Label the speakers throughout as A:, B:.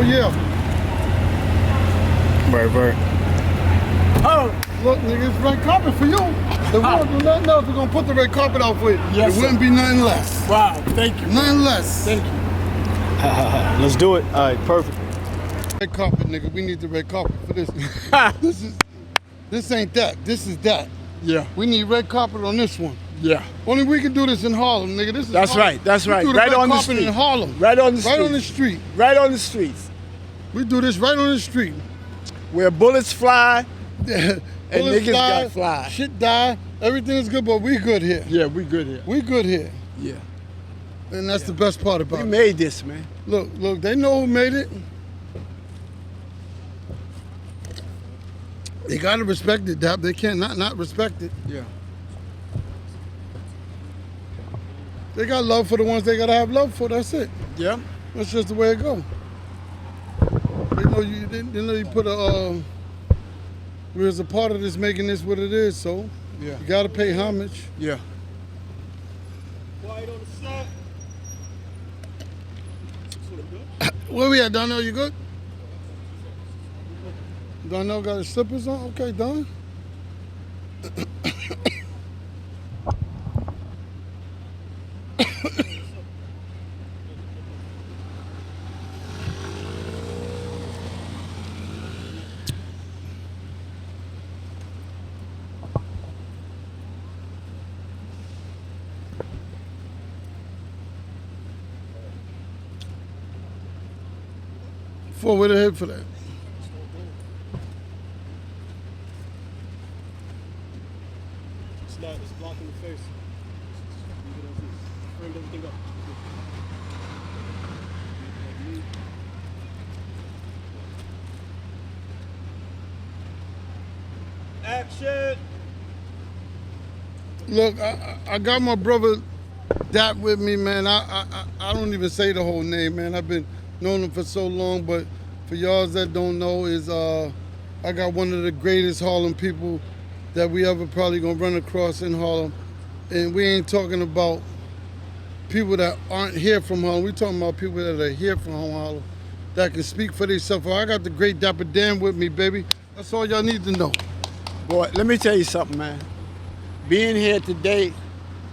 A: yeah.
B: Right.
A: Oh, look, nigga, it's red carpet for you. If we don't do nothing else, we're gonna put the red carpet out for you.
C: Yes,
A: it wouldn't be nothing less.
C: Wow, thank you.
A: Nothing less.
C: Thank you.
B: Let's do it. All right, perfect.
A: Red carpet, nigga. We need the red carpet for this. This ain't that. This is that.
C: Yeah.
A: We need red carpet on this one.
C: Yeah.
A: Only we can do this in Harlem, nigga. This is
C: That's
A: Harlem.
C: right. That's
A: we
C: right.
A: Do the
C: Right
A: red
C: on the
A: carpet
C: street.
A: in Harlem.
C: Right on the street.
A: Right on the street.
C: Right on the streets.
A: We do this right on the street.
C: Where bullets fly and
A: Bullets
C: niggas got fly.
A: Shit die. Everything is good, but we good here.
C: Yeah, we good here.
A: We good here.
C: Yeah.
A: And that's the best part about
C: We
A: it.
C: made this, man.
A: Look, they know who made it. They gotta respect it, Dap. They can't not respect it.
C: Yeah.
A: They got love for the ones they gotta have love for. That's it.
C: Yeah.
A: That's just the way it go. They know you put a we was a part of this making this what it is, so
C: Yeah.
A: you gotta pay homage.
C: Yeah.
D: Quiet on the set.
A: Where we at, Donnell? You good? Donnell got his slippers on? Okay, Don. Forward ahead for that.
D: It's blocking the face. Frame everything up. Action!
A: Look, I got my brother Dap with me, man. I don't even say the whole name, man. I've been knowing him for so long, but for y'all that don't know, is I got one of the greatest Harlem people that we ever probably gonna run across in Harlem. And we ain't talking about people that aren't here from Harlem. We talking about people that are here from Harlem that can speak for themselves. I got the great Dapper Dan with me, baby. That's all y'all need to know.
C: Boy, let me tell you something, man. Being here today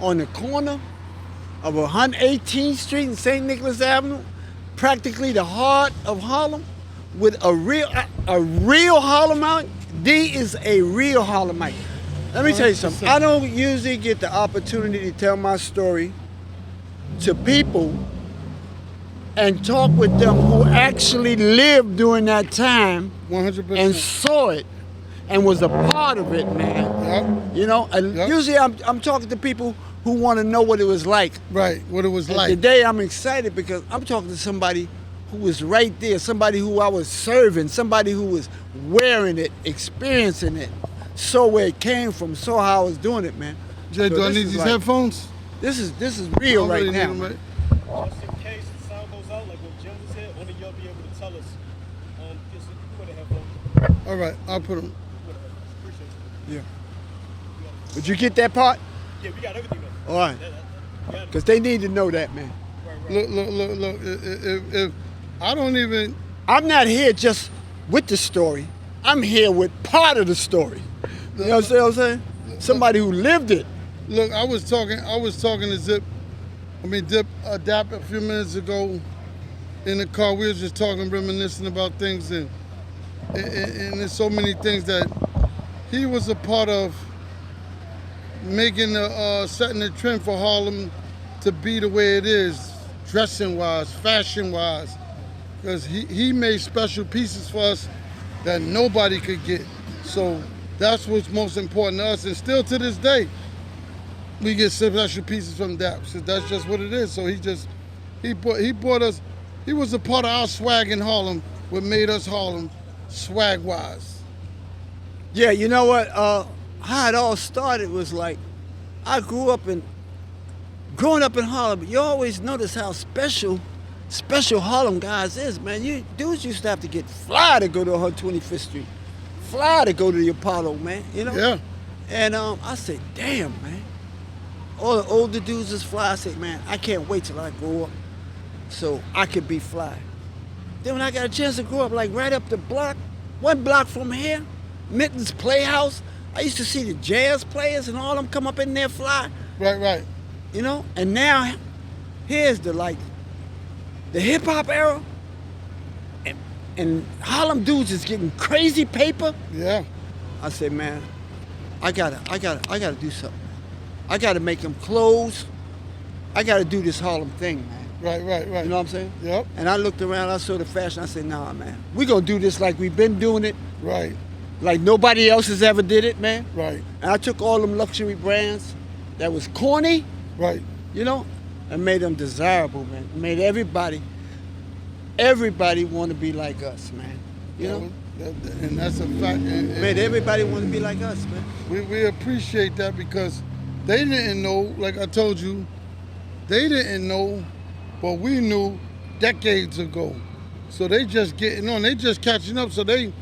C: on the corner of 118th Street and St. Nicholas Avenue, practically the heart of Harlem, with a real Harlemite. D is a real Harlemite. Let me tell you something. I don't usually get the opportunity to tell my story to people and talk with them who actually lived during that time
A: 100%.
C: and saw it and was a part of it, man.
A: Yep.
C: You know,
A: Yep.
C: usually I'm talking to people who want to know what it was like.
A: Right, what it was
C: And
A: like.
C: today I'm excited because I'm talking to somebody who was right there, somebody who I was serving, somebody who was wearing it, experiencing it, saw where it came from, saw how I was doing it, man.
A: Jay,
C: So
A: do I
C: this
A: need
C: is
A: these
C: like-
A: headphones?
C: This is real
A: I
C: right
A: really
C: now.
A: need them,
C: man.
A: right?
D: Just in case the sound goes out, like what Jim was here, only y'all be able to tell us. Just put a headphone.
A: All right, I'll put them.
D: Appreciate
C: Yeah. Would you get that part?
D: it. Yeah, we got everything though.
C: All right.
D: Got it.
C: Because they need to know that, man.
D: Right.
A: Look. If I don't even.
C: I'm not here just with the story. I'm here with part of the story. You know what I'm saying? Somebody who lived it.
A: Look, I was talking to Dap a few minutes ago in the car. We was just talking, reminiscing about things, and there's so many things that he was a part of making setting the trend for Harlem to be the way it is, dressing wise, fashion wise, because he made special pieces for us that nobody could get. So that's what's most important to us, and still to this day, we get special pieces from Dap. So that's just what it is. So he brought us. He was a part of our swag in Harlem. What made us Harlem, swag wise.
C: Yeah, you know what? How it all started was like, I growing up in Harlem. You always notice how special Harlem guys is, man. You dudes used to have to get fly to go to 125th Street, fly to go to the Apollo, man. You know?
A: Yeah.
C: And I said, damn, man. All the older dudes is fly. I said, man, I can't wait till I grow up so I could be fly. Then when I got a chance to grow up, like right up the block, 1 block from here, Mitten's Playhouse, I used to see the jazz players and all them come up in there fly,
A: Right.
C: you know? And now, here's the hip hop era, and Harlem dudes is getting crazy paper.
A: Yeah.
C: I said, man, I gotta do something. I gotta make them clothes. I gotta do this Harlem thing, man.
A: Right.
C: You know what I'm saying?
A: Yep.
C: And I looked around, I saw the fashion, I said, nah, man, we gonna do this like we've been doing it,
A: Right.
C: like nobody else has ever did it, man.
A: Right.
C: And I took all them luxury brands that was corny,
A: Right.
C: you know, and made them desirable, man. Made everybody want to be like us, man. You know?
A: And that's a fact. And
C: Made everybody want to be like us, man.
A: we appreciate that because they didn't know, like I told you, they didn't know what we knew decades ago. So they just getting on, they just catching up. So they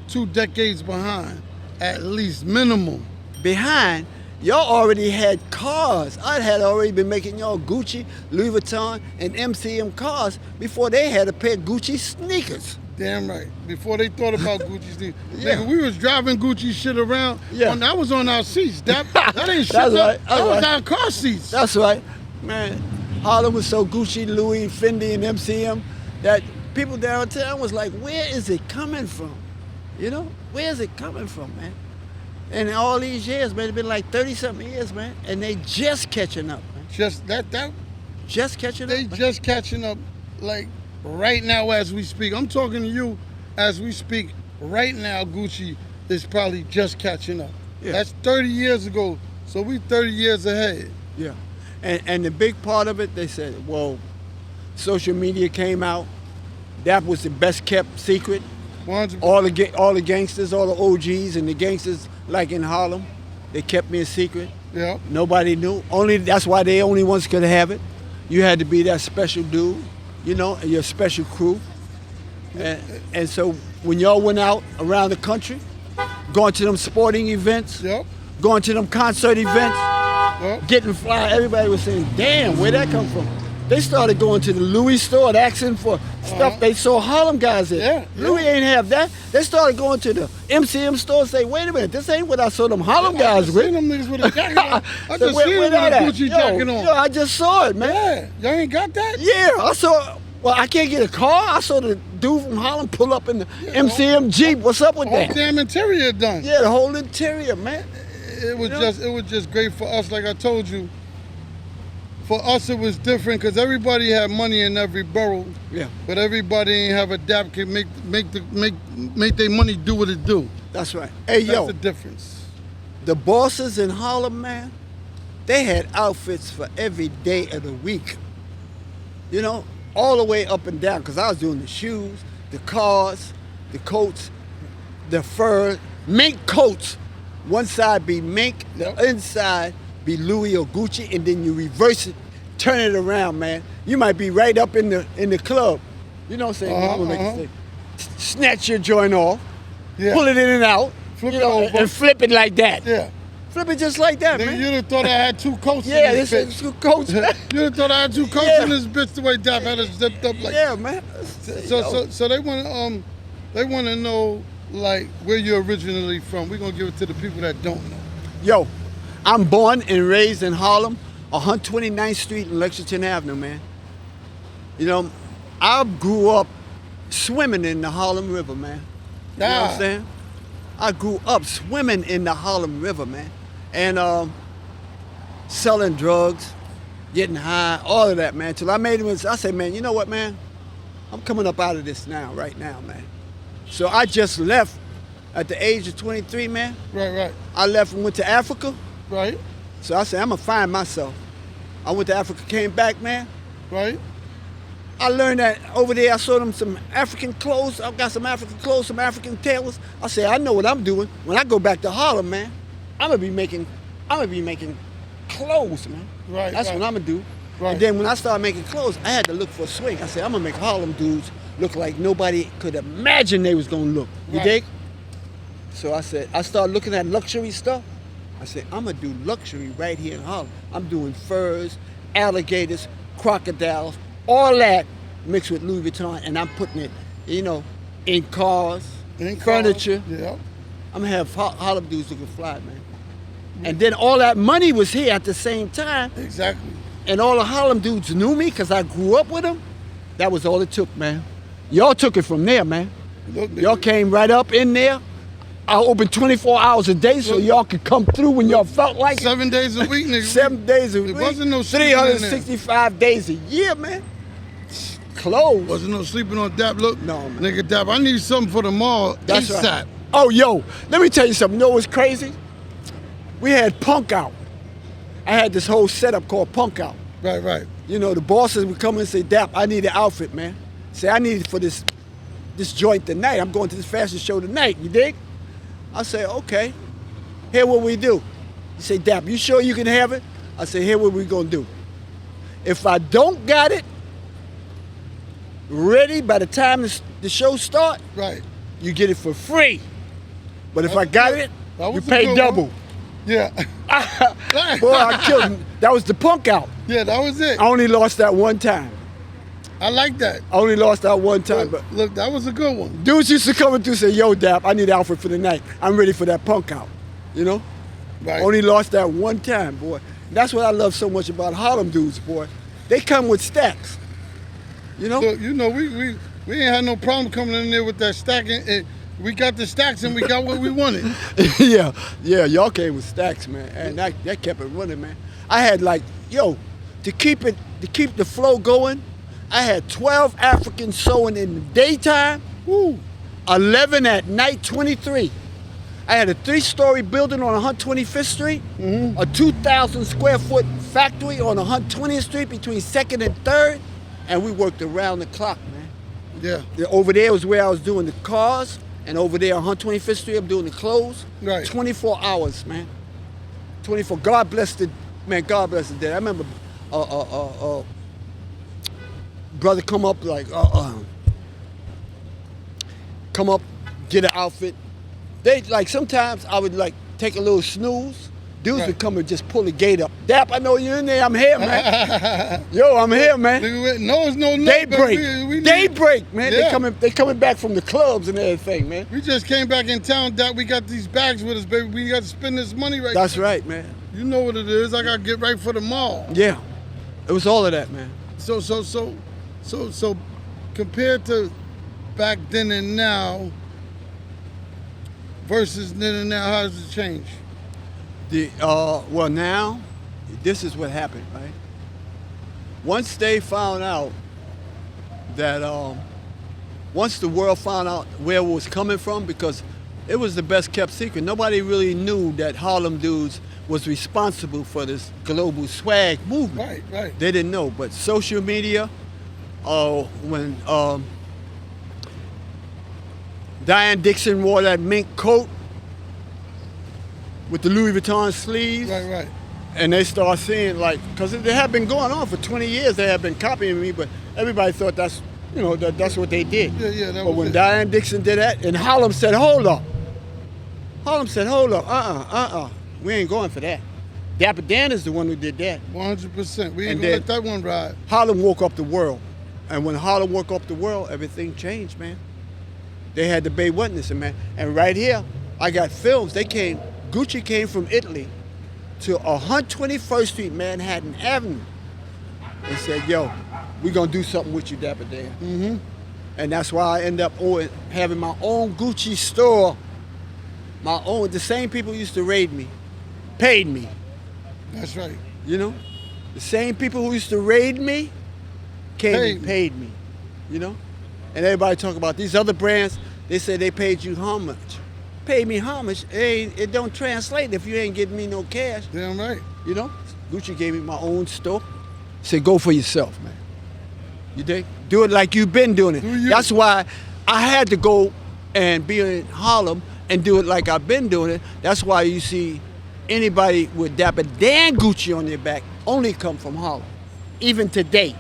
A: 2 decades behind, at least minimum.
C: Behind, y'all already had cars. I had already been making y'all Gucci, Louis Vuitton, and MCM cars before they had a pair of Gucci sneakers.
A: Damn right. Before they thought about Gucci sneakers.
C: Yeah.
A: Nigga, we was driving Gucci shit around.
C: Yeah.
A: That was on our seats. That ain't shit.
C: That's right.
A: That was
C: That's right.
A: our car seats.
C: That's right. Man, Harlem was so Gucci, Louis, Fendi, and MCM that people downtown was like, where is it coming from? You know, where is it coming from, man? And all these years, man, it's been like 30-something years, man, and they just catching up, man.
A: Just
C: Just catching
A: they
C: up. man.
A: just catching up like right now as we speak. I'm talking to you as we speak. Right now, Gucci is probably just catching up.
C: Yeah.
A: That's 30 years ago, so we 30 years ahead.
C: Yeah. And the big part of it, they said, well, social media came out. That was the best kept secret.
A: 100%.
C: All the gangsters, all the OGs and the gangsters, like in Harlem, they kept me a secret.
A: Yeah.
C: Nobody knew. That's why they only ones could have it. You had to be that special dude, you know, and your special crew. And so when y'all went out around the country, going to them sporting events,
A: Yep.
C: going to them concert events,
A: Yep.
C: getting fly, everybody was saying, damn, where'd that come from? They started going to the Louis store and asking for stuff they saw Harlem guys in.
A: Yeah,
C: Louis ain't have that. They started going to the MCM store and say, wait a minute, this ain't what I saw them Harlem
A: I
C: guys
A: just
C: with.
A: seen them niggas with a jacket on. I
C: So
A: just seen them with
C: that
A: a
C: at?
A: Gucci jacket on.
C: Yo, I just saw it, man.
A: Yeah. Y'all ain't got that?
C: Yeah, I saw. Well, I can't get a car. I saw the dude from Harlem pull up in the MCM Jeep. What's up with
A: Whole
C: that?
A: damn interior done.
C: Yeah, the whole interior, man.
A: It was
C: You know?
A: just great for us. Like I told you, for us it was different because everybody had money in every borough,
C: Yeah,
A: but everybody ain't have a Dapper can make their money do what it do.
C: that's right. Hey,
A: That's
C: yo,
A: the difference.
C: the bosses in Harlem, man, they had outfits for every day of the week. You know, all the way up and down, because I was doing the shoes, the cars, the coats, the fur, mink coats. One side be mink, the
A: Yep.
C: inside be Louis or Gucci, and then you reverse it, turn it around, man. You might be right up in the club. You know what I'm saying? I'm gonna make it say, snatch your joint off,
A: Yeah.
C: pull it in and out,
A: Flip
C: you
A: it
C: know,
A: over.
C: and flip it like that.
A: Yeah.
C: Flip it just like that,
A: Nigga,
C: man.
A: you'd have thought I had 2 coats
C: Yeah,
A: in this
C: this
A: bitch.
C: is coach.
A: You'd have thought I had 2 coats
C: Yeah.
A: in this bitch the way Dapper had it zipped up like
C: Yeah, man.
A: So they want to know like where you're originally from. We're gonna give it to the people that don't know.
C: Yo, I'm born and raised in Harlem, 129th Street and Lexington Avenue, man. You know, I grew up swimming in the Harlem River, man. You know what I'm saying? I grew up swimming in the Harlem River, man. And selling drugs, getting high, all of that, man. Till I made it, I said, man, you know what, man? I'm coming up out of this now, right now, man. So I just left at the age of 23, man.
A: Right.
C: I left and went to Africa.
A: Right.
C: So I said, I'm gonna find myself. I went to Africa, came back, man.
A: Right.
C: I learned that over there I saw them some African clothes. I've got some African clothes, some African tailors. I said, I know what I'm doing. When I go back to Harlem, man, I'm gonna be making clothes, man.
A: Right,
C: That's
A: right.
C: what I'm gonna do.
A: Right.
C: And then when I started making clothes, I had to look for a swing. I said, I'm gonna make Harlem dudes look like nobody could imagine they was gonna look. You
A: Right.
C: dig? So I said, I started looking at luxury stuff. I said, I'm gonna do luxury right here in Harlem. I'm doing furs, alligators, crocodiles, all that mixed with Louis Vuitton, and I'm putting it, you know, in cars,
A: In cars,
C: furniture.
A: Yeah.
C: I'm gonna have Harlem dudes looking fly, man. And then all that money was here at the same time,
A: Exactly.
C: and all the Harlem dudes knew me because I grew up with them. That was all it took, man. Y'all took it from there, man.
A: Look,
C: Y'all came right up in there. I opened 24 hours a day so y'all could come through when y'all felt like it.
A: 7 days a week, nigga.
C: 7 days a week.
A: wasn't no sleeping in there.
C: 365 days a year, man. Clothes.
A: Wasn't no sleeping on Dap. Look,
C: No, man.
A: nigga, Dap, I need something for the mall.
C: That's
A: ASAP.
C: right. Oh, yo, let me tell you something. You know what's crazy? We had Punk Out. I had this whole setup called Punk Out.
A: Right.
C: You know, the bosses would come and say, Dap, I need an outfit, man. Say, I need it for this joint tonight. I'm going to this fashion show tonight, you dig? I say, okay. Here what we do. You say, Dap, you sure you can have it? I say, here what we gonna do. If I don't got it ready by the time the show start,
A: Right.
C: you get it for free. But if I got it,
A: That
C: you
A: was a
C: pay
A: good
C: double.
A: one. Yeah.
C: Boy, I killed him. That was the Punk Out.
A: Yeah, that was it.
C: I only lost that one time.
A: I like that.
C: I only lost that one time. But
A: Look, that was a good one.
C: dudes used to come through and say, yo, Dap, I need an outfit for the night. I'm ready for that Punk Out. You know?
A: Right.
C: Only lost that one time, boy. That's what I love so much about Harlem dudes, boy. They come with stacks. You know?
A: Look, you know, we ain't had no problem coming in there with that stacking. We got the stacks and we got what we wanted.
C: yeah, y'all came with stacks, man. And that kept it running, man. I had like, to keep the flow going, I had 12 Africans sewing in the daytime, 11 at night, 23. I had a 3-story building on 125th Street, a 2,000 square foot factory on 120th Street between 2nd and 3rd, and we worked around the clock, man.
A: Yeah.
C: Over there was where I was doing the cars, and over there on 125th Street, I'm doing the clothes.
A: Right.
C: 24 hours, man. 24. God bless the day. I remember brother come up like, come up, get an outfit. They like sometimes I would like take a little snooze. Dudes would come and just pull the gate up. Dap, I know you're in there. I'm here, man. Yo, I'm here, man.
A: No, it's no.
C: Daybreak.
A: We
C: Daybreak, man.
A: Yeah.
C: They coming back from the clubs and everything, man.
A: We just came back in town, Dap. We got these bags with us, baby. We got to spend this money right
C: That's
A: now.
C: right, man.
A: You know what it is. I got to get right for the mall.
C: Yeah. It was all of that, man.
A: So compared to back then and now versus then and now, how does it change?
C: Well, now, this is what happened, right? Once they found out that, once the world found out where it was coming from, because it was the best kept secret. Nobody really knew that Harlem Dudes was responsible for this global swag movement.
A: Right.
C: They didn't know, but social media, when Diane Dixon wore that mink coat with the Louis Vuitton sleeves,
A: Right.
C: and they start seeing like, because it had been going on for 20 years, they had been copying me, but everybody thought that's what they did.
A: Yeah, that
C: But
A: was
C: when
A: it.
C: Diane Dixon did that, and Harlem said, hold up, we ain't going for that. Dapper Dan is the one who did that.
A: 100%. We ain't
C: And
A: gonna
C: then-
A: let that one ride.
C: Harlem woke up the world. And when Harlem woke up the world, everything changed, man. They had the Bay Witness, man. And right here, I got films. Gucci came from Italy to 121st Street, Manhattan Avenue, and said, yo, we gonna do something with you, Dapper Dan.
A: Mm-hmm.
C: And that's why I ended up having my own Gucci store. My own, the same people who used to raid me, paid me.
A: That's right.
C: You know, the same people who used to raid me came and paid me, you know? And everybody talk about these other brands, they say they paid you how much? Paid me how much? It don't translate if you ain't getting me no cash,
A: Damn right.
C: you know? Gucci gave me my own store. Said, go for yourself, man. You dig? Do it like you've been doing it.
A: Do you?
C: That's why I had to go and be in Harlem and do it like I've been doing it. That's why you see anybody with Dapper Dan Gucci on their back only come from Harlem. Even to date,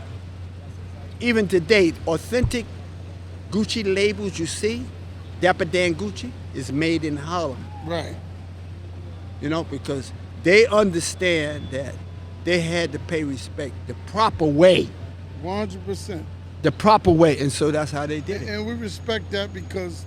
C: authentic Gucci labels you see, Dapper Dan Gucci is made in Harlem.
A: Right.
C: You know, because they understand that they had to pay respect the proper way.
A: 100%.
C: the proper way, and so that's how they did it.
A: And we respect that because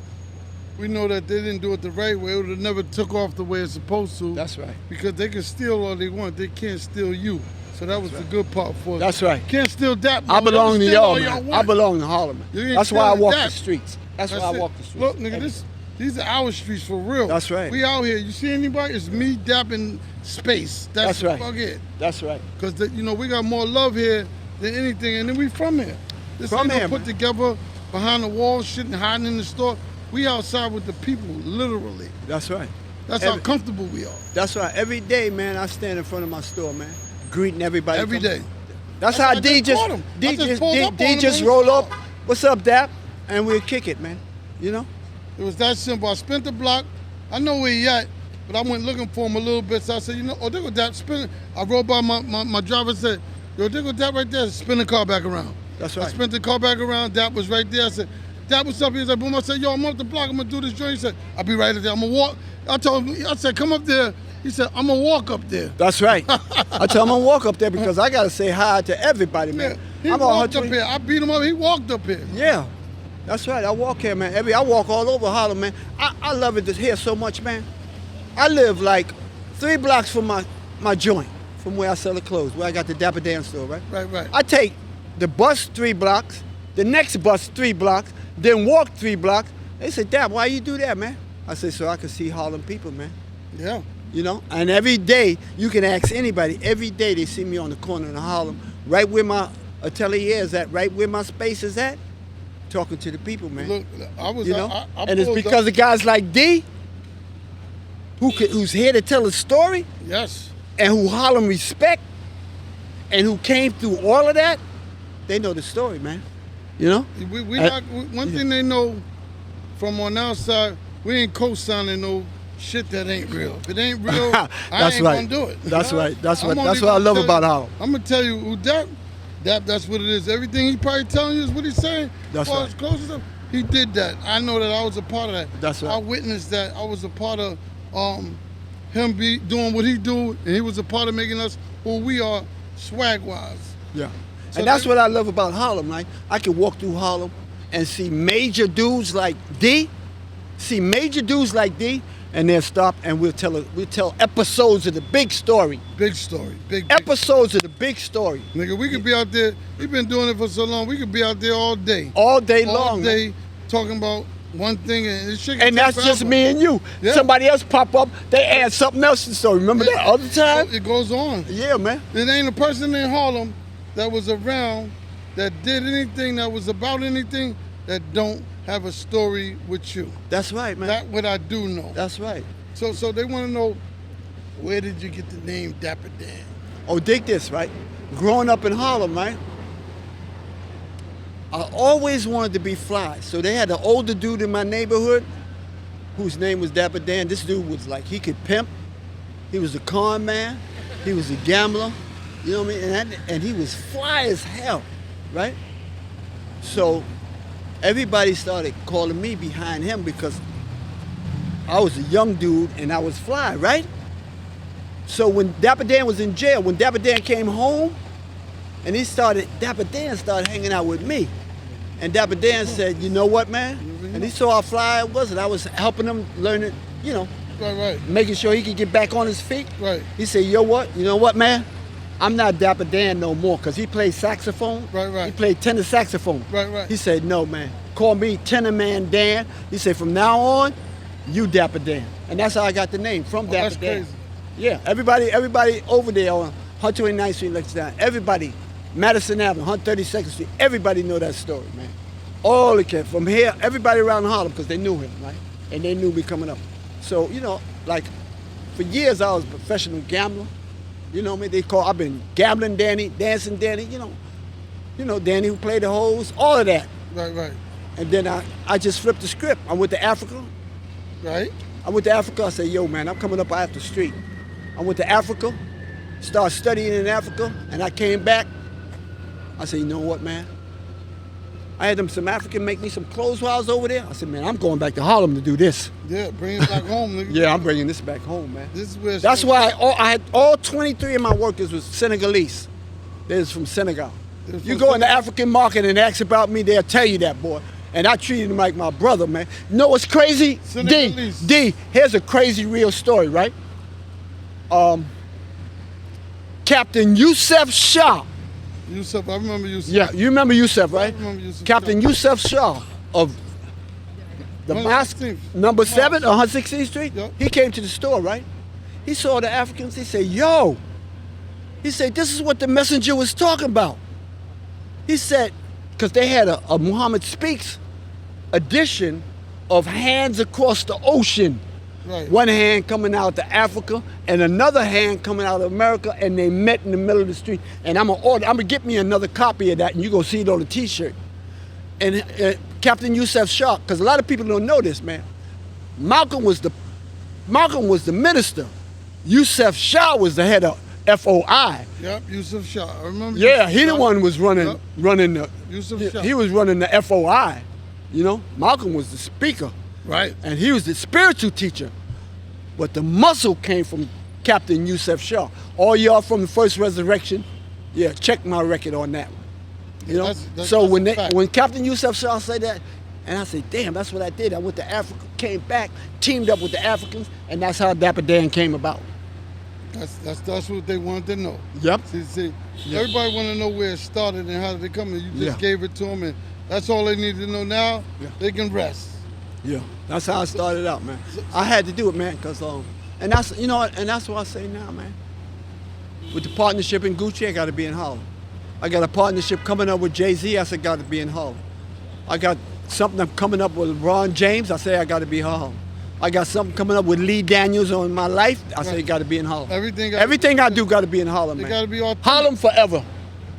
A: we know that they didn't do it the right way. It would have never took off the way it's supposed to.
C: That's right.
A: Because they can steal all they want. They can't steal you. So that was the good part for us.
C: That's right.
A: Can't steal that.
C: I belong to y'all,
A: y'all
C: man.
A: want.
C: I belong to Harlem, man.
A: You ain't
C: That's why I
A: stealing
C: walk
A: that.
C: the streets. That's why I
A: it.
C: walk the streets.
A: Look, nigga, these are our streets for real.
C: That's right.
A: We out here. You see anybody? It's me, Dapper, in space.
C: That's right.
A: Fuck it.
C: That's right.
A: Because, we got more love here than anything. And then we from here. This
C: From
A: ain't
C: here,
A: put
C: man.
A: together behind the wall, shit and hiding in the store. We outside with the people, literally.
C: That's right.
A: That's how comfortable we are.
C: That's right. Every day, man, I stand in front of my store, man, greeting everybody.
A: Every
C: coming.
A: day.
C: That's
A: I
C: how
A: just
C: D just
A: caught him. I
C: D
A: just
C: just
A: pulled
C: D-
A: up
C: D
A: on him
C: just
A: in
C: roll
A: the
C: up.
A: store.
C: What's up, Dap? And we'll kick it, man. You know?
A: It was that simple. I spent the block. I know where he at, but I went looking for him a little bit. So I said, there go Dap, spin it. I rode by my driver and said, yo, there go Dap right there. Spin the car back around.
C: That's
A: I
C: right.
A: spent the car back around. Dap was right there. I said, Dap, what's up? He was like, boom. I said, yo, I'm up the block. I'm going to do this joint. He said, I'll be right there. I'm going to walk. I told him, I said, come up there. He said, I'm going to walk up there.
C: That's right. I tell him I'm gonna walk up there because I gotta say hi to everybody, man.
A: He
C: I'm
A: walked up
C: 120
A: here. I beat him up. He walked up here.
C: Yeah, that's right. I walk here, man. I walk all over Harlem, man. I love it here so much, man. I live like 3 blocks from my joint, from where I sell the clothes, where I got the Dapper Dan store, right?
A: Right.
C: I take the bus 3 blocks, the next bus 3 blocks, then walk 3 blocks. They said, Dap, why you do that, man? I said, so I can see Harlem people, man.
A: Yeah.
C: You know, and every day, you can ask anybody, every day they see me on the corner in Harlem, right where my atelier is at, right where my space is at, talking to the people, man.
A: Look, I was,
C: You know,
A: I
C: and it's
A: pulled
C: because
A: up.
C: of guys like D, who's here to tell a story,
A: Yes.
C: and who Harlem respect, and who came through all of that. They know the story, man. You know?
A: One thing they know from on our side, we ain't co-signing no shit that ain't real. If it ain't real, I
C: That's
A: ain't
C: right.
A: gonna do it.
C: That's right. That's what I love
A: tell
C: about
A: you-
C: Harlem.
A: I'm gonna tell you who that's what it is. Everything he probably telling you is what he's saying.
C: That's
A: as far
C: right.
A: as close stuff, he did that. I know that I was a part of that.
C: That's right.
A: I witnessed that. I was a part of him doing what he do, and he was a part of making us who we are swag-wise.
C: Yeah.
A: So
C: And that's
A: they-
C: what I love about Harlem. Like, I can walk through Harlem and see major dudes like D, and they'll stop and we'll tell episodes of the big story.
A: Big story. Big.
C: Episodes of the big story.
A: Nigga, we could be out there. We've been doing it for so long. We could be out there all day.
C: All day
A: All
C: long.
A: day
C: man.
A: talking about one thing and this shit can
C: And
A: take
C: that's just
A: forever.
C: me and you.
A: Yeah.
C: Somebody else pop up, they add something else to the story. Remember that other time?
A: It goes on.
C: Yeah, man.
A: There ain't a person in Harlem that was around that did anything that was about anything that don't have a story with you.
C: That's right, man.
A: That what I do know.
C: That's right.
A: So they want to know, where did you get the name Dapper Dan?
C: Oh, dig this, right? Growing up in Harlem, right? I always wanted to be fly. So they had an older dude in my neighborhood whose name was Dapper Dan. This dude was like, he could pimp. He was a con man. He was a gambler. You know what I mean? And he was fly as hell, right? So everybody started calling me behind him because I was a young dude and I was fly, right? So when Dapper Dan was in jail, when Dapper Dan came home, and Dapper Dan started hanging out with me. And Dapper Dan said, you know what, man? And he saw how fly I was, and I was helping him learn it, you know,
A: Right.
C: making sure he could get back on his feet.
A: Right.
C: He said, you know what, man? I'm not Dapper Dan no more, because he played saxophone.
A: Right.
C: He played tenor saxophone.
A: Right.
C: He said, no, man. Call me Tenor Man Dan. He said, from now on, you Dapper Dan. And that's how I got the name, from Dapper
A: That's
C: Dan.
A: crazy.
C: Yeah, everybody over there on 129th Street, Lexington, everybody, Madison Avenue, 132nd Street, everybody know that story, man. All the kids from here, everybody around Harlem, because they knew him, right? And they knew me coming up. So, you know, like, for years I was a professional gambler. You know what I mean? I've been gambling Danny, dancing Danny, you know, Danny who played the hoes, all of that.
A: Right.
C: And then I just flipped the script. I went to Africa.
A: Right.
C: I said, yo, man, I'm coming up out the street. I went to Africa, started studying in Africa, and I came back. I said, you know what, man? I had some African make me some clothes while I was over there. I said, man, I'm going back to Harlem to do this.
A: Yeah, bring it back home, nigga.
C: Yeah, I'm bringing this back home, man.
A: This is where
C: That's why I had all 23 of my workers was Senegalese. They was from Senegal. You go in the African market and ask about me, they'll tell you that, boy. And I treated him like my brother, man. You know what's crazy? D, here's a crazy real story, right? Captain Yusuf Shah.
A: Yusuf, I remember Yusuf.
C: Yeah, you remember Yusuf, right?
A: I remember Yusuf
C: Captain
A: Shah.
C: Yusuf Shah of the mosque,
A: 116th.
C: number 7 on 116th Street.
A: Yep.
C: He came to the store, right? He saw the Africans. He said, yo. He said, this is what the messenger was talking about. He said, because they had a Muhammad Speaks edition of Hands Across the Ocean.
A: Right.
C: One hand coming out to Africa and another hand coming out of America, and they met in the middle of the street. And I'm gonna get me another copy of that, and you're gonna see it on the T-shirt. And Captain Yusuf Shah, because a lot of people don't know this, man. Malcolm was the minister. Yusuf Shah was the head of FOI.
A: Yep, Yusuf Shah. I remember.
C: Yeah,
A: Yusuf
C: he the
A: Shah.
C: one was running the.
A: Yusuf Shah.
C: He was running the FOI. You know, Malcolm was the speaker.
A: Right.
C: And he was the spiritual teacher. But the muscle came from Captain Yusuf Shah. All y'all from the first resurrection, yeah, check my record on that one. You know? So when Captain Yusuf Shah said that, and I said, damn, that's what I did. I went to Africa, came back, teamed up with the Africans, and that's how Dapper Dan came about.
A: That's what they wanted to know.
C: Yep.
A: See, everybody want to know where it started and how did it come, and you just gave it to them, and that's all they need to know now. Yeah. They can rest.
C: Yeah, that's how I started out, man. I had to do it, man, because and that's and that's what I say now, man. With the partnership in Gucci, I got to be in Harlem. I got a partnership coming up with Jay-Z. I said, got to be in Harlem. I got something coming up with Ron James. I say, I got to be in Harlem. I got something coming up with Lee Daniels on my life. I say, got to be in Harlem. Everything I do got to be in Harlem, man.
A: Got to be authentic.
C: Harlem forever.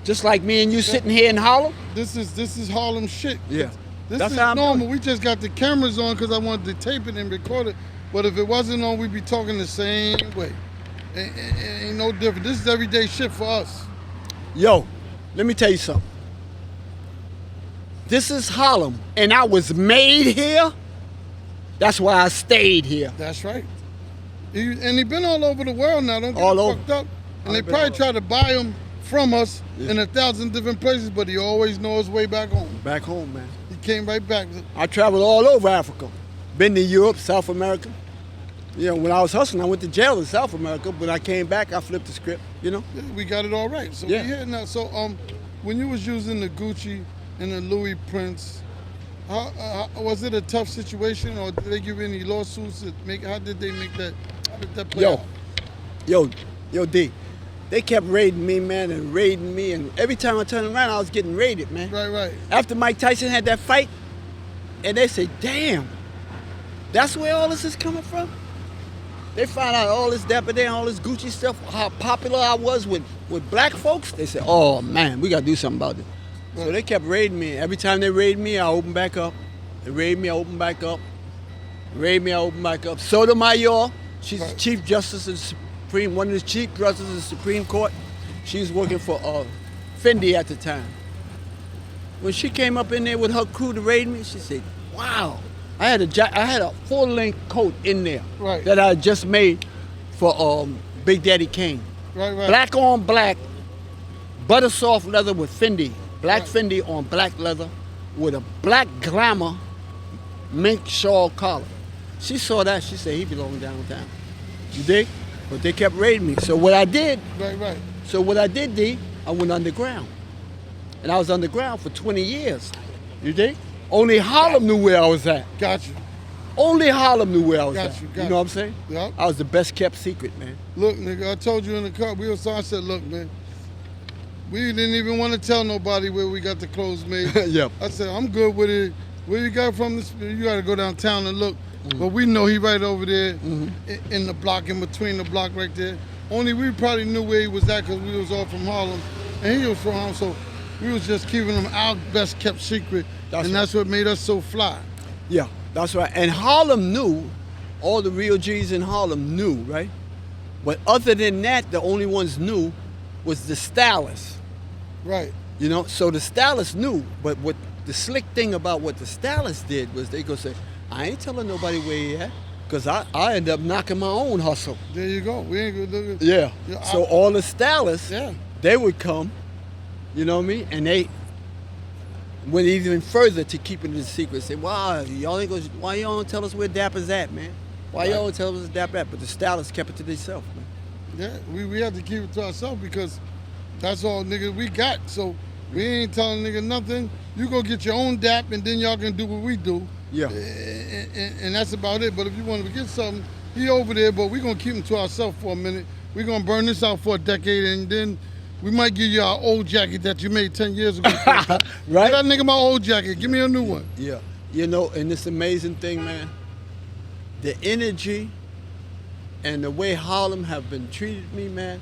C: Just like me and you sitting here in Harlem.
A: This is Harlem shit.
C: Yeah.
A: This is normal. We just got the cameras on because I wanted to tape it and record it. But if it wasn't on, we'd be talking the same way. Ain't no different. This is everyday shit for us.
C: Yo, let me tell you something. This is Harlem, and I was made here. That's why I stayed here.
A: That's right. And he been all over the world now. Don't get
C: all over.
A: Fucked up. And they probably try to buy him from us in 1,000 different places, but he always knows his way back home.
C: Back home, man.
A: He came right back.
C: I traveled all over Africa. Been to Europe, South America. You know, when I was hustling, I went to jail in South America. When I came back, I flipped the script, you know?
A: Yeah, we got it all right. So we here now. So when you was using the Gucci and the Louis prints, how was it a tough situation, or did they give you any lawsuits? How did they make that? How did that play out?
C: Yo, D. They kept raiding me, man, and raiding me, and every time I turned around, I was getting raided, man.
A: Right.
C: After Mike Tyson had that fight, and they say, damn, that's where all this is coming from? They found out all this Dapper Dan, all this Gucci stuff, how popular I was with black folks. They said, oh, man, we got to do something about it. Right. So they kept raiding me. Every time they raid me, I open back up. They raid me, I open back up. Raid me, I open back up. Sotomayor, she's the Chief Justice of the Supreme, one of the Chief Justices of the Supreme Court. She was working for Fendi at the time. When she came up in there with her crew to raid me, she said, wow. I had a full-length coat in there that I just made for Big Daddy Kane.
A: Right.
C: Black on black, butter soft leather with Fendi. Black Fendi on black leather with a black glamour mink shawl collar. She saw that, she said, he belongs downtown. You dig? But they kept raiding me. So what I did, So what I did, D, I went underground. And I was underground for 20 years. You dig? Only Harlem knew where I was at.
A: Got you.
C: Only Harlem knew where I was at.
A: You
C: know what I'm saying?
A: Yep.
C: I was the best kept secret, man.
A: Look, nigga, I told you in the car, I said, look, man, we didn't even want to tell nobody where we got the clothes made.
C: Yep.
A: I said, I'm good with it. Where you got from this? You got to go downtown and look. But we know he right over there in the block, in between the block right there. Only we probably knew where he was at because we was all from Harlem. And he was from Harlem, so we was just keeping him our best kept secret. That's what made us so fly.
C: Yeah, that's right. And Harlem knew, all the real G's in Harlem knew, right? But other than that, the only ones knew was the stylists.
A: Right.
C: You know, so the stylists knew, but what the slick thing about what the stylists did was they go say, I ain't telling nobody where he at, because I end up knocking my own hustle.
A: There you go. We ain't gonna look at
C: So all the stylists, they would come You know what I mean? And they went even further to keeping it a secret. Say, wow, y'all ain't gonna, why y'all don't tell us where Dapper's at, man? Why y'all don't tell us where Dapper at? But the stylists kept it to themselves, man.
A: Yeah, we have to keep it to ourselves because that's all nigga we got. So we ain't telling nigga nothing. You go get your own dap and then y'all can do what we do.
C: Yeah.
A: And that's about it. But if you want to get something, he over there, but we gonna keep him to ourselves for a minute. We gonna burn this out for a decade and then we might give you our old jacket that you made 10 years ago.
C: Right?
A: Get that nigga my old jacket. Give me a new one.
C: Yeah. You know, and this amazing thing, man, the energy and the way Harlem have been treated me, man.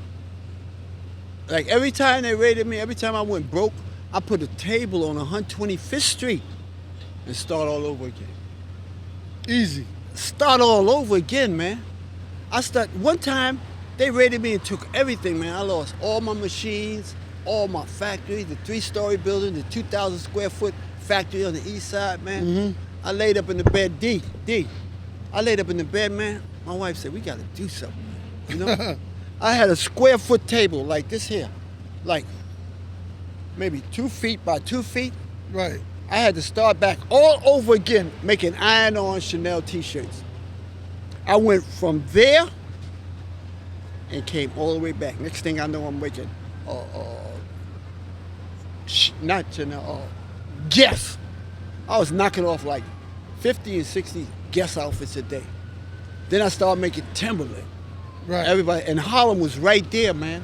C: Like every time they raided me, every time I went broke, I put a table on 125th Street and start all over again.
A: Easy.
C: Start all over again, man. One time, they raided me and took everything, man. I lost all my machines, all my factory, the 3-story building, the 2,000 square foot factory on the east side, man.
A: Mm-hmm.
C: I laid up in the bed, I laid up in the bed, man. My wife said, we gotta do something, man. You know? I had a square foot table like this here, like maybe 2 feet by 2 feet.
A: Right.
C: I had to start back all over again making iron-on Chanel t-shirts. I went from there and came all the way back. Next thing I know, I'm making, not Chanel, Guess. I was knocking off like 50 and 60 Guess outfits a day. Then I started making Timberland.
A: Right.
C: Everybody, and Harlem was right there, man.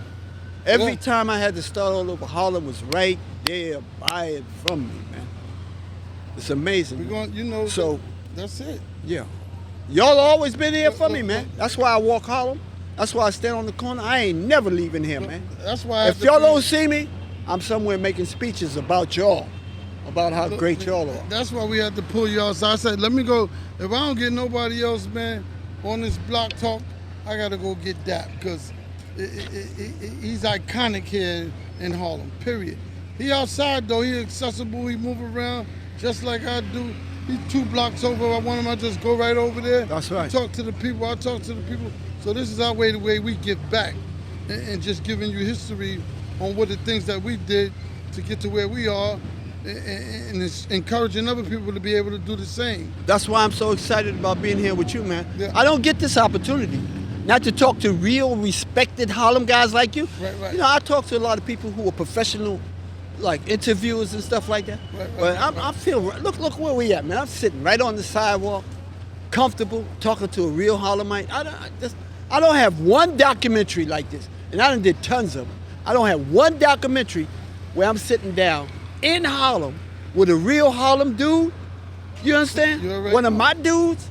C: Every
A: Yeah.
C: time I had to start all over, Harlem was right there buying from me, man. It's amazing.
A: We're going, you know,
C: So,
A: that's it.
C: yeah. Y'all always been here for me, man. That's why I walk Harlem. That's why I stand on the corner. I ain't never leaving here, man.
A: That's why I have
C: If
A: to
C: y'all
A: be-
C: don't see me, I'm somewhere making speeches about y'all, about how
A: Look,
C: great y'all are.
A: That's why we had to pull you outside. I said, let me go. If I don't get nobody else, man, on this block talk, I gotta go get Dap because he's iconic here in Harlem, period. He outside though, he accessible, he move around just like I do. He's 2 blocks over. I want him, I just go right over there.
C: That's right.
A: Talk to the people, I talk to the people. So this is our way, the way we give back and just giving you history on what the things that we did to get to where we are and it's encouraging other people to be able to do the same.
C: That's why I'm so excited about being here with you, man.
A: Yeah.
C: I don't get this opportunity. Not to talk to real, respected Harlem guys like you.
A: Right.
C: You know, I talk to a lot of people who are professional, like interviewers and stuff like that.
A: Right,
C: but
A: right.
C: I feel, look where we at, man. I'm sitting right on the sidewalk, comfortable, talking to a real Harlemite. I don't have one documentary like this, and I done did tons of them. I don't have one documentary where I'm sitting down in Harlem with a real Harlem dude. You understand?
A: You already
C: One of
A: know.
C: my dudes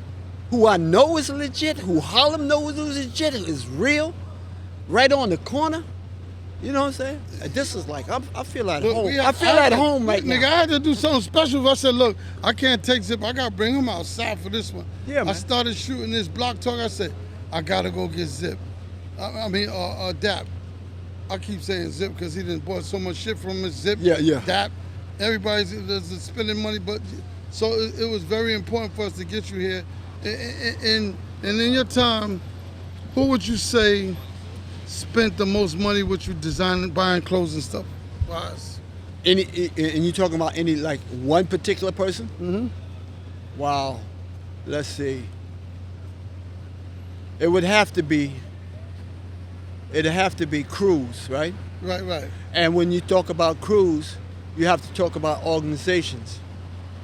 C: who I know is legit, who Harlem knows is legit, is real, right on the corner. You know what I'm saying? And this is like, I feel at
A: Look,
C: home.
A: we
C: I
A: have-
C: feel at home right
A: nigga,
C: now.
A: I had to do something special. I said, look, I can't take Zip. I got to bring him outside for this one.
C: Yeah,
A: I
C: man.
A: started shooting this block talk. I said, I got to go get Zip. Dap. I keep saying Zip because he done bought so much shit from us. Zip,
C: Yeah.
A: Dap. Everybody's spending money. But so it was very important for us to get you here. And in your time, who would you say spent the most money with you designing, buying clothes and stuff? Wise.
C: And you talking about any, like, one particular person?
A: Mm-hmm.
C: Wow. Let's see. It would have to be Cruz, right?
A: Right.
C: And when you talk about Cruz, you have to talk about organizations,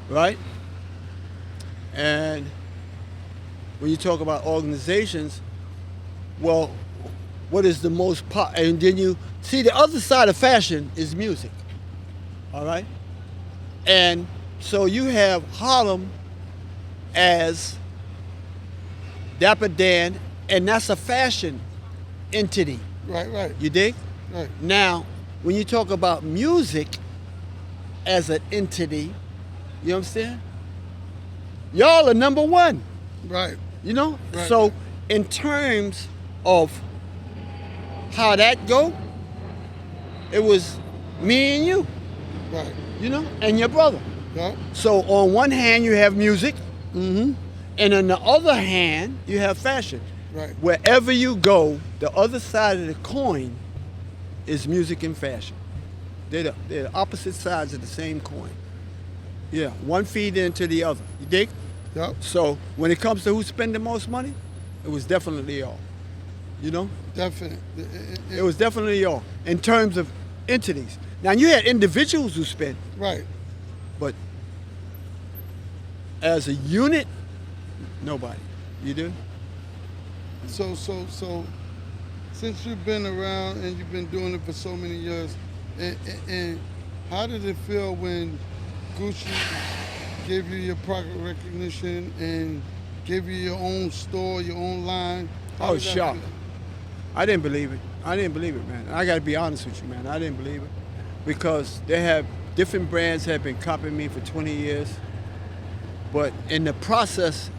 C: right? And when you talk about organizations, well, what is the most and then you see the other side of fashion is music, all right? And so you have Harlem as Dapper Dan, and that's a fashion entity.
A: Right.
C: You dig?
A: Right.
C: Now, when you talk about music as an entity, you know what I'm saying? Y'all are number one,
A: Right.
C: you know?
A: Right.
C: So, in terms of how that go, it was me and you,
A: Right.
C: you know, and your brother.
A: Yeah.
C: So, on one hand, you have music,
A: Mm-hmm.
C: and on the other hand, you have fashion.
A: Right.
C: Wherever you go, the other side of the coin is music and fashion. They're the opposite sides of the same coin. Yeah, one feed into the other. You dig?
A: Yep.
C: So when it comes to who spend the most money, it was definitely y'all. You know?
A: Definitely.
C: It was definitely y'all in terms of entities. Now you had individuals who spent,
A: Right.
C: but as a unit, nobody. You do?
A: So, since you've been around and you've been doing it for so many years, and how did it feel when Gucci gave you your product recognition and gave you your own store, your own line?
C: I was shocked. I didn't believe it. I didn't believe it, man. I got to be honest with you, man. I didn't believe it because they have different brands have been copying me for 20 years. But in the process,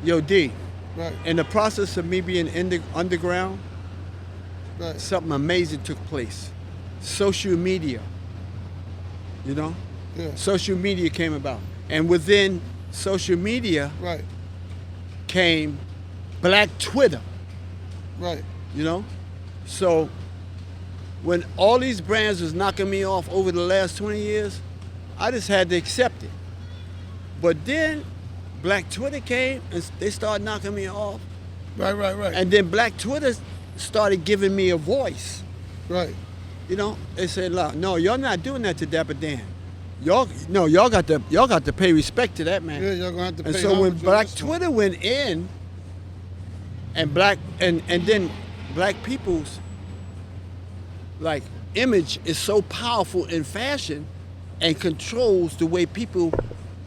C: yo, D,
A: Right.
C: in the process of me being in the underground,
A: Right.
C: something amazing took place. Social media, you know?
A: Yeah.
C: Social media came about. And within social media
A: Right.
C: came Black Twitter,
A: Right.
C: you know? So when all these brands was knocking me off over the last 20 years, I just had to accept it. But then Black Twitter came and they started knocking me off.
A: Right.
C: And then Black Twitter started giving me a voice.
A: Right.
C: You know, they said, "Look, no, y'all not doing that to Dapper Dan. Y'all got to pay respect to that man."
A: Yeah, y'all gonna have to pay.
C: And so when
A: homage on
C: Black
A: this one.
C: Twitter went in, and then black people's like image is so powerful in fashion, and controls the way people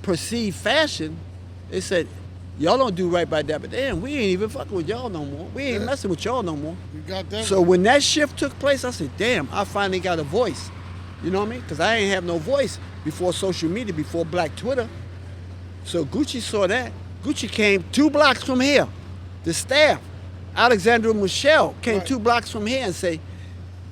C: perceive fashion, they said, "Y'all don't do right by Dapper Dan. We ain't even fucking with y'all no more. We ain't
A: Yeah.
C: messing with y'all no more."
A: You got that.
C: So when that shift took place, I said, "Damn, I finally got a voice." You know what I mean? Because I ain't have no voice before social media, before Black Twitter. So Gucci saw that. Gucci came 2 blocks from here. The staff, Alexandra Michelle, came
A: Right.
C: 2 blocks from here and say,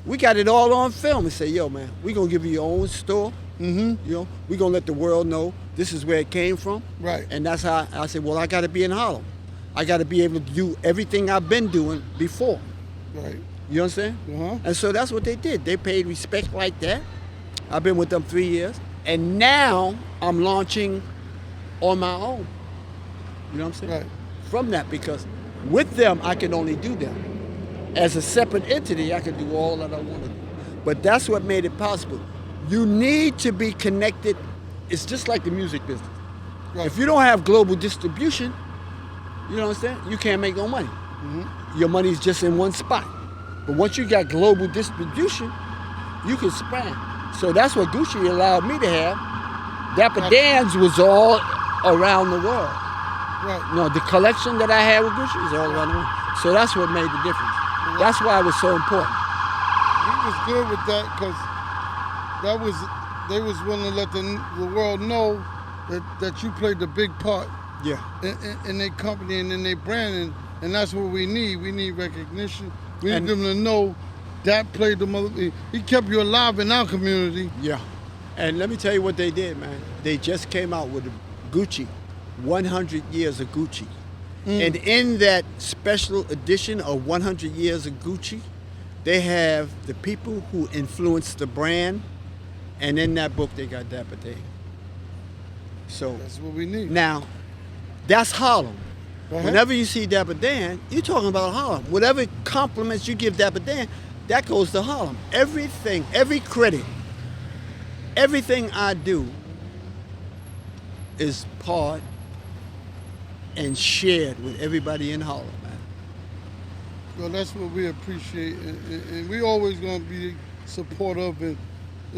C: "We got it all on film." And say, "Yo, man, we gonna give you your own store. You know, we gonna let the world know this is where it came from."
A: Right.
C: And that's how I said, "Well, I got to be in Harlem. I got to be able to do everything I've been doing before."
A: Right.
C: You understand?
A: Uh-huh.
C: And so that's what they did. They paid respect like that. I've been with them 3 years. And now I'm launching on my own. You know what I'm saying?
A: Right.
C: From that, because with them, I can only do them. As a separate entity, I can do all that I want to do. But that's what made it possible. You need to be connected. It's just like the music business.
A: Right.
C: If you don't have global distribution, you know what I'm saying? You can't make no money. Your money's just in one spot. But once you got global distribution, you can span. So that's what Gucci allowed me to have. Dapper Dan's was all around the world.
A: Right.
C: No, the collection that I had with Gucci is all around the world. So that's what made the difference. That's why it was so important.
A: He was good with that because they was willing to let the world know that you played a big part
C: Yeah.
A: in their company and in their branding, and that's what we need. We need recognition. We need
C: And-
A: them to know that played the mother. He kept you alive in our community.
C: Yeah. And let me tell you what they did, man. They just came out with Gucci, 100 years of Gucci. And in that special edition of 100 years of Gucci, they have the people who influenced the brand, and in that book they got Dapper Dan. So
A: That's what we need.
C: now, that's Harlem.
A: Uh-huh.
C: Whenever you see Dapper Dan, you're talking about Harlem. Whatever compliments you give Dapper Dan, that goes to Harlem. Everything, every credit, everything I do is part and shared with everybody in Harlem, man.
A: Well, that's what we appreciate, and we always gonna be supportive. And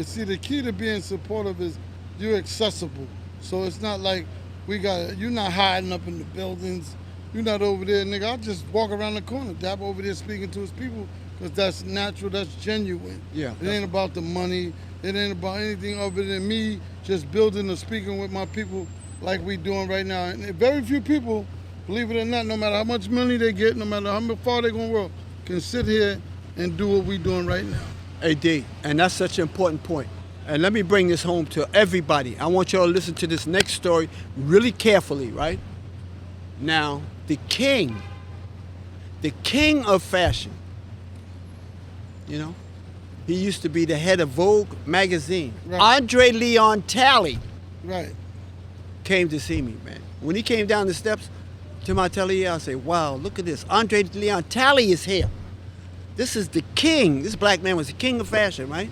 A: see, the key to being supportive is you're accessible. So it's not like you're not hiding up in the buildings. You're not over there, nigga. I'll just walk around the corner, Dapper over there speaking to his people, because that's natural, that's genuine.
C: Yeah,
A: It ain't about the money. It ain't about anything other than me just building or speaking with my people like we doing right now. And very few people, believe it or not, no matter how much money they get, no matter how far they gonna work, can sit here and do what we doing right now.
C: Hey, D, and that's such an important point. And let me bring this home to everybody. I want y'all to listen to this next story really carefully, right? Now, the king of fashion, you know, He used to be the head of Vogue magazine.
A: Right.
C: Andre Leon Talley
A: Right.
C: came to see me, man. When he came down the steps to my atelier, I said, wow, look at this. Andre Leon Talley is here. This is the king. This black man was the king of fashion, right?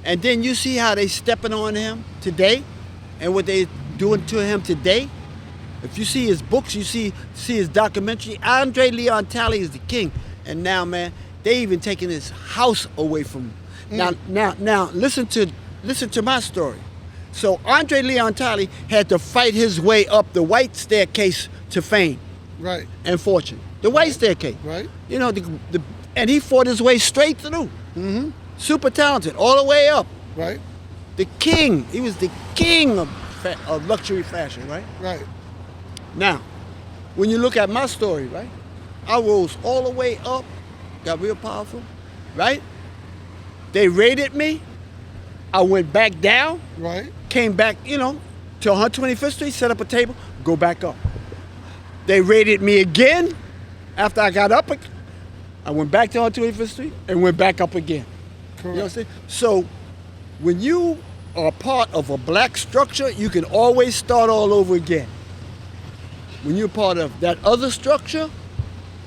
C: And then you see how they stepping on him today and what they doing to him today. If you see his books, you see his documentary, Andre Leon Talley is the king. And now, man, they even taking his house away from him. Now, listen to my story. So Andre Leon Talley had to fight his way up the white staircase to fame
A: Right.
C: and fortune. The white staircase.
A: Right.
C: You know, and he fought his way straight through.
A: Mm-hmm.
C: Super talented, all the way up.
A: Right.
C: The king. He was the king of luxury fashion, right?
A: Right.
C: Now, when you look at my story, right? I rose all the way up, got real powerful, right? They raided me. I went back down,
A: Right.
C: came back, to 125th Street, set up a table, go back up. They raided me again. After I got up, I went back to 125th Street and went back up again.
A: Correct.
C: You know what I'm saying? So when you are part of a black structure, you can always start all over again. When you're part of that other structure,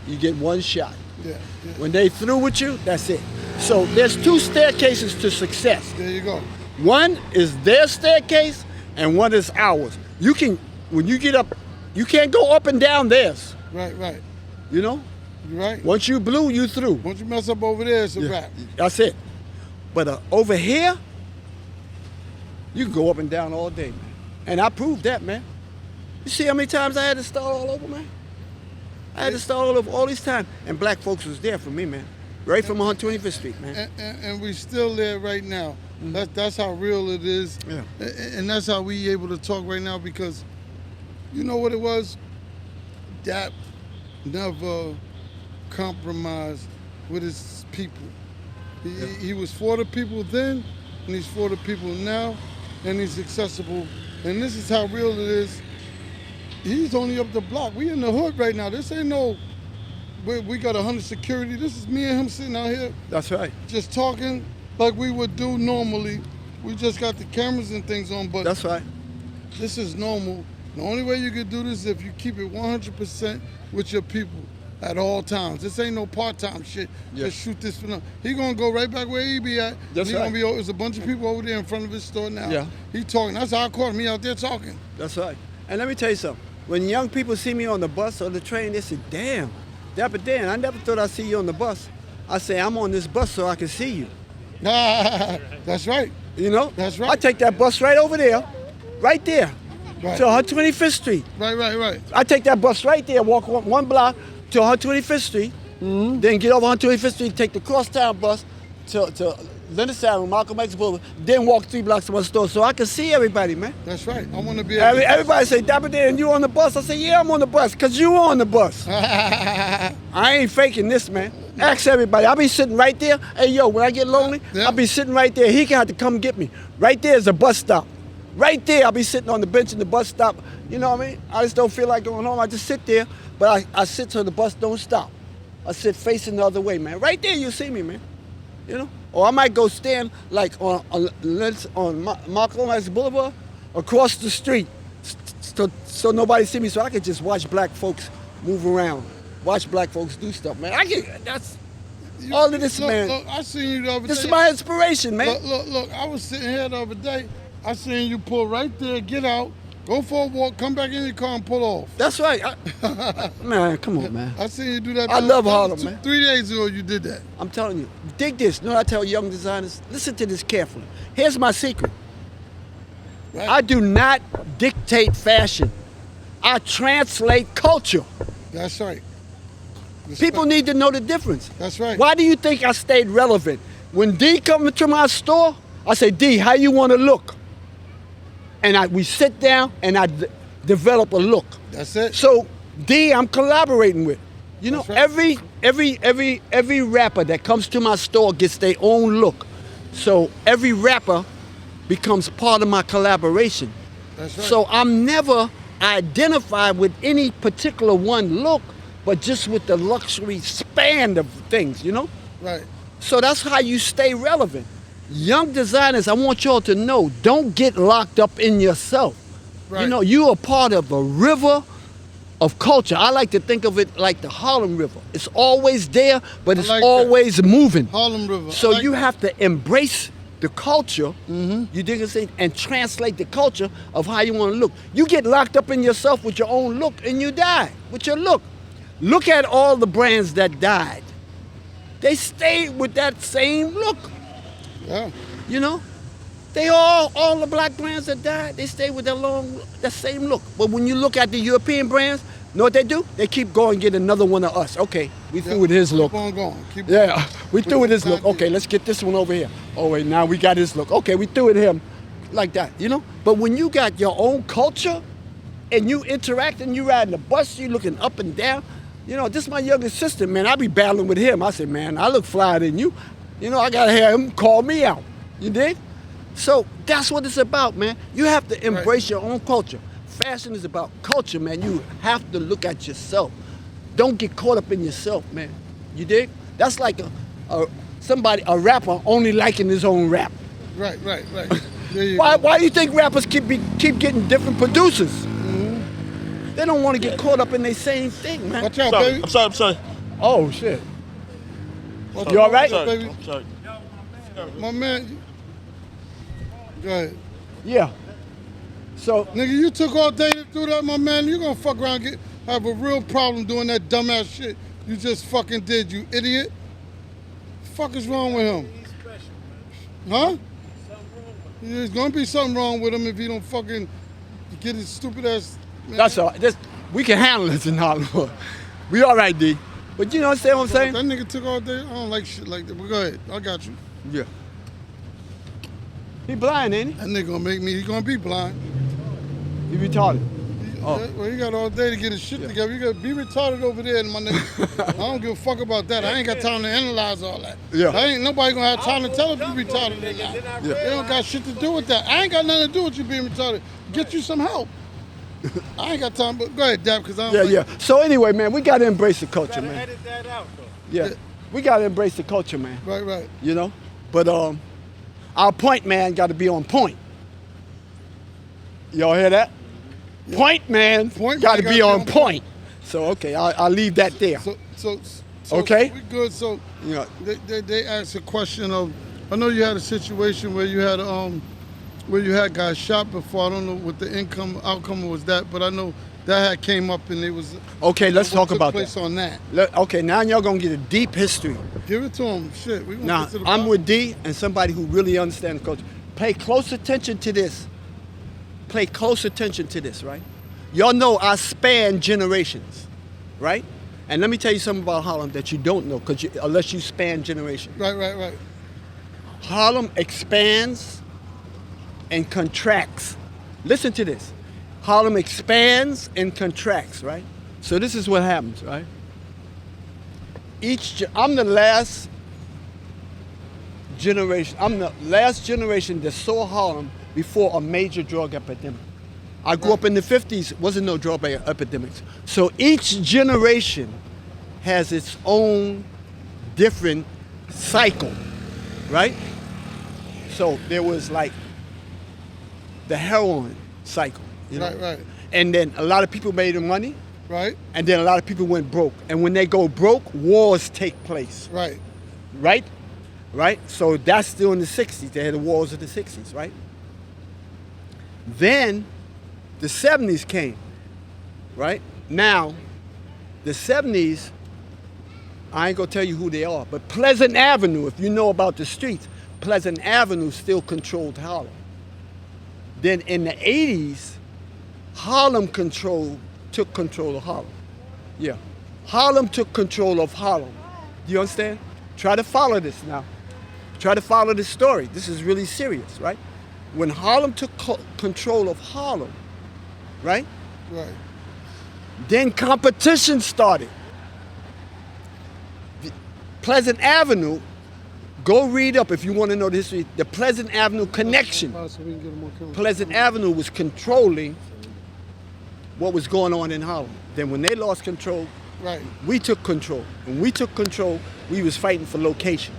C: you get one shot.
A: Yeah.
C: When they through with you, that's it. So there's two staircases to success.
A: There you go.
C: One is their staircase and one is ours. When you get up, you can't go up and down theirs,
A: Right. Right.
C: you know?
A: You're right.
C: Once you blue, you through.
A: Once you mess up over there, it's a wrap.
C: That's it. But over here, you can go up and down all day, man. And I proved that, man. You see how many times I had to start all over, man? I had to start all over all these times. And black folks was there for me, man. Right from 125th Street, man.
A: And we still there right now. That's how real it is.
C: Yeah.
A: And that's how we able to talk right now, because you know what it was? Dap never compromised with his people. He was for the people then, and he's for the people now, and he's accessible. And this is how real it is. He's only up the block. We in the hood right now. This ain't no, we got 100 security. This is me and him sitting out here
C: That's right.
A: just talking like we would do normally. We just got the cameras and things on, but
C: That's right.
A: this is normal. The only way you can do this is if you keep it 100% with your people at all times. This ain't no part-time shit.
C: Yeah.
A: Just shoot this for nothing. He gonna go right back where he be at.
C: That's
A: He
C: right.
A: gonna be. There's a bunch of people over there in front of his store now.
C: Yeah.
A: He talking. That's how I caught him. He out there talking.
C: That's right. And let me tell you something. When young people see me on the bus or the train, they say, damn, Dapper Dan, I never thought I'd see you on the bus. I say, I'm on this bus so I can see you.
A: That's right.
C: You know?
A: That's right.
C: I take that bus right over there, right there,
A: Right.
C: to 125th Street.
A: Right.
C: I take that bus right there, walk one block to 125th Street, then get over 125th Street, take the crosstown bus to Leonard Avenue, Malcolm X Boulevard, then walk 3 blocks to my store so I can see everybody, man.
A: That's right. I want to be.
C: Everybody say, Dapper Dan, you on the bus? I say, yeah, I'm on the bus, because you on the bus. I ain't faking this, man. Ask everybody. I'll be sitting right there. Hey, yo, when I get lonely,
A: Yeah.
C: I'll be sitting right there. He can have to come get me. Right there is a bus stop. Right there, I'll be sitting on the bench in the bus stop. You know what I mean? I just don't feel like going home. I just sit there, but I sit so the bus don't stop. I sit facing the other way, man. Right there, you see me, man. You know? Or I might go stand like on Malcolm X Boulevard across the street so nobody see me, so I can just watch black folks move around, watch black folks do stuff, man. All of this, man.
A: Look, I seen you the other day.
C: This is my inspiration, man.
A: Look. I was sitting here the other day. I seen you pull right there, get out, go for a walk, come back in your car and pull off.
C: That's right. Man, come on, man.
A: I seen you do that.
C: I love Harlem, man.
A: 3 days ago you did that.
C: I'm telling you, dig this. You know what I tell young designers? Listen to this carefully. Here's my secret.
A: Right?
C: I do not dictate fashion. I translate culture.
A: That's right. Respect.
C: People need to know the difference.
A: That's right.
C: Why do you think I stayed relevant? When D comes to my store, I say, D, how you want to look? And we sit down and I develop a look.
A: That's it.
C: So D, I'm collaborating with. You know,
A: That's right.
C: every rapper that comes to my store gets their own look. So every rapper becomes part of my collaboration.
A: That's right.
C: So I'm never identified with any particular one look, but just with the luxury span of things, you know?
A: Right.
C: So that's how you stay relevant. Young designers, I want y'all to know, don't get locked up in yourself.
A: Right.
C: You know, you are part of a river of culture. I like to think of it like the Harlem River. It's always there, but it's
A: like that.
C: always moving.
A: Harlem River.
C: So
A: I like
C: you
A: that.
C: have to embrace the culture, you dig what I'm saying, and translate the culture of how you want to look. You get locked up in yourself with your own look and you die with your look. Look at all the brands that died. They stayed with that same look,
A: Yeah.
C: you know? They all the black brands that died, they stayed with that same look. But when you look at the European brands, know what they do? They keep going, get another one of us. Okay, we through with his look.
A: Keep on going. Keep
C: Yeah, we through with his look.
A: Goddamn.
C: Okay, let's get this one over here. Oh wait, now we got his look. Okay, we through with him, like that, you know. But when you got your own culture, and you interact and you riding the bus, you looking up and down. You know, this is my younger sister, man. I be battling with him. I say, man, I look flyer than you. You know, I gotta hear him call me out. You dig? So that's what it's about, man. You have to embrace your own culture. Fashion is about culture, man. You have to look at yourself. Don't get caught up in yourself, man. You dig? That's like a rapper only liking his own rap.
A: Right. There you
C: Why
A: go.
C: do you think rappers keep getting different producers? They don't want to get caught up in their same thing, man.
A: Watch out,
B: Sorry,
A: baby.
B: I'm sorry.
C: Oh shit.
A: Watch
C: You
A: out,
C: all right?
A: watch out,
B: Sorry.
A: baby.
B: I'm sorry.
A: My man. Go ahead.
C: Yeah. So
A: Nigga, you took all day to do that, my man. You gonna fuck around and have a real problem doing that dumbass shit you just fucking did, you idiot. Fuck is wrong with him?
D: He's special, man.
A: Huh?
D: Something wrong with him.
A: There's gonna be something wrong with him if he don't fucking get his stupid ass. Man.
C: that's all. We can handle this in Hollywood. We all right, D. But you know what I'm saying?
A: That nigga took all day. I don't like shit like that. But go ahead. I got you.
C: Yeah. He blind, ain't he?
A: That nigga gonna make me. He gonna be blind.
C: He retarded. Oh.
A: Well, he got all day to get his shit together. You gotta be retarded over there, my nigga. I don't give a fuck about that. I ain't got time to analyze all that.
C: Yeah.
A: I ain't nobody gonna have time to tell if you retarded or not. They don't got shit to do with that. I ain't got nothing to do with you being retarded. Get you some help. I ain't got time, but go ahead, Dap, because I don't like
C: So anyway, man, we gotta embrace the culture,
D: Gotta
C: man.
D: edit that out, though.
C: Yeah. We gotta embrace the culture, man.
A: Right.
C: You know? But our point man gotta be on point. Y'all hear that? Point man
A: Point
C: gotta
A: man
C: be
A: gotta
C: on point. So okay, I'll leave that there.
A: So
C: Okay.
A: we good. So
C: You know,
A: they asked a question of, I know you had a situation where you had guys shot before. I don't know what the outcome was that, but I know that had came up and it was.
C: okay, let's
A: what
C: talk
A: took
C: about
A: place
C: that.
A: on that.
C: Okay, now y'all gonna get a deep history.
A: Give it to him. Shit, we gonna
C: Now,
A: get to the
C: I'm
A: bottom.
C: with D and somebody who really understands culture. Pay close attention to this. Pay close attention to this, right? Y'all know I span generations, right? And let me tell you something about Harlem that you don't know, unless you span generations.
A: Right.
C: Harlem expands and contracts. Listen to this. Harlem expands and contracts, right? So this is what happens, right? I'm the last generation. I'm the last generation that saw Harlem before a major drug epidemic. I grew up in the 50s, wasn't no drug epidemics. So each generation has its own different cycle, right? So there was like the heroin cycle, you know?
A: Right.
C: And then a lot of people made the money,
A: Right.
C: and then a lot of people went broke. And when they go broke, wars take place,
A: Right.
C: right? So that's still in the 60s. They had the wars of the 60s, right? Then the 70s came, right? Now, the 70s, I ain't gonna tell you who they are, but Pleasant Avenue, if you know about the streets, Pleasant Avenue still controlled Harlem. Then in the 80s, Harlem took control of Harlem. Yeah. Harlem took control of Harlem. Do you understand? Try to follow this now. Try to follow this story. This is really serious, right? When Harlem took control of Harlem, right?
A: Right.
C: Then competition started. Pleasant Avenue, go read up if you want to know the history. The Pleasant Avenue connection.
A: So we can get him on camera.
C: Pleasant Avenue was controlling what was going on in Harlem. Then when they lost control,
A: Right.
C: we took control. When we took control, we was fighting for locations.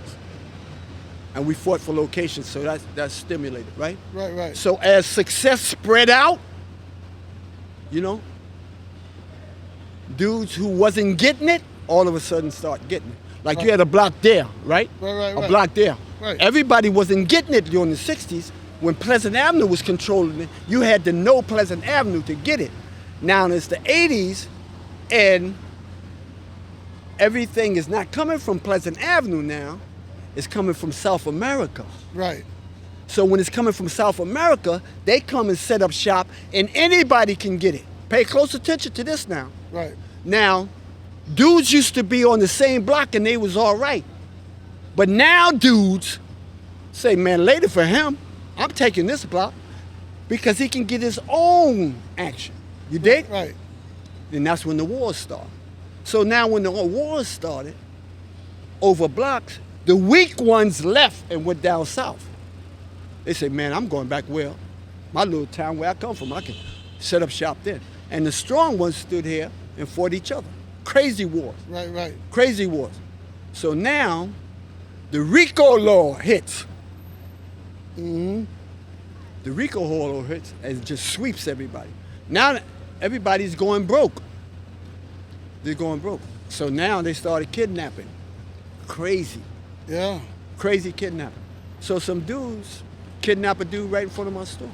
C: and we fought for locations, so that's stimulated, right?
A: Right, right.
C: So as success spread out, you know, dudes who wasn't getting it, all of a sudden start getting it. Like you had a block there, right?
A: Right.
C: A block there.
A: Right.
C: Everybody wasn't getting it during the 60s. When Pleasant Avenue was controlling it, you had to know Pleasant Avenue to get it. Now it's the 80s, and everything is not coming from Pleasant Avenue now. It's coming from South America.
A: Right.
C: So when it's coming from South America, they come and set up shop, and anybody can get it. Pay close attention to this now.
A: Right.
C: Now, dudes used to be on the same block and they was all right. But now dudes say, man, later for him, I'm taking this block because he can get his own action. You dig?
A: Right.
C: And that's when the wars start. So now when the wars started over blocks, the weak ones left and went down south. They say, man, I'm going back where my little town where I come from. I can set up shop there. And the strong ones stood here and fought each other. Crazy wars.
A: Right.
C: Crazy wars. So now, the RICO law hits.
A: Mm-hmm.
C: The RICO law hits and just sweeps everybody. Now, everybody's going broke. They're going broke. So now they started kidnapping. Crazy.
A: Yeah.
C: Crazy kidnapping. So some dudes kidnap a dude right in front of my store.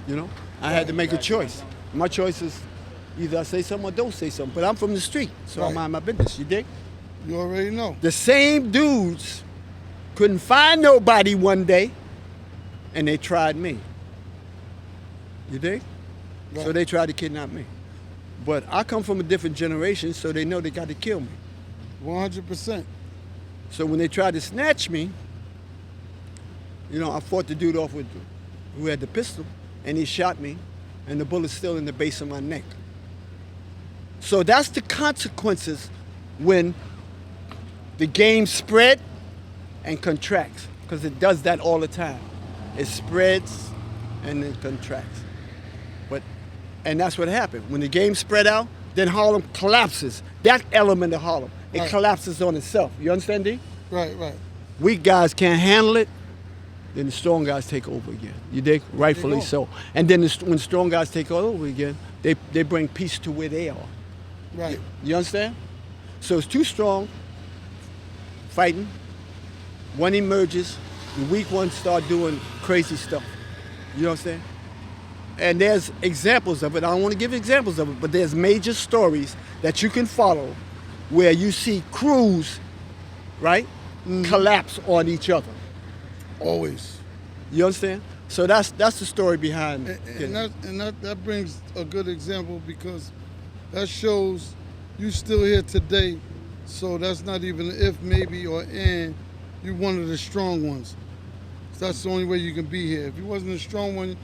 C: You know? I had to make a choice. My choice is either I say something or don't say something. But I'm from the street, so I mind my business. You dig?
A: You already know.
C: The same dudes couldn't find nobody one day, and they tried me. You dig?
A: Right.
C: So they tried to kidnap me. But I come from a different generation, so they know they got to kill me.
A: 100%.
C: So when they tried to snatch me, you know, I fought the dude off with who had the pistol, and he shot me, and the bullet's still in the base of my neck. So that's the consequences when the game spread and contracts, because it does that all the time. It spreads and then contracts. And that's what happened. When the game spread out, then Harlem collapses. That element of Harlem, it collapses on itself. You understand, D?
A: Right.
C: Weak guys can't handle it, then the strong guys take over again. You dig? Rightfully so. And then when strong guys take over again, they bring peace to where they are.
A: Right.
C: You understand? So it's too strong, fighting. One emerges, the weak ones start doing crazy stuff. You understand? And there's examples of it. I don't want to give examples of it, but there's major stories that you can follow where you see crews, right, collapse on each other.
A: Always.
C: You understand? So that's the story behind it.
A: And that brings a good example, because that shows you still here today. So that's not even if, maybe, or and. You're one of the strong ones. So that's the only way you can be here. If you wasn't a strong one,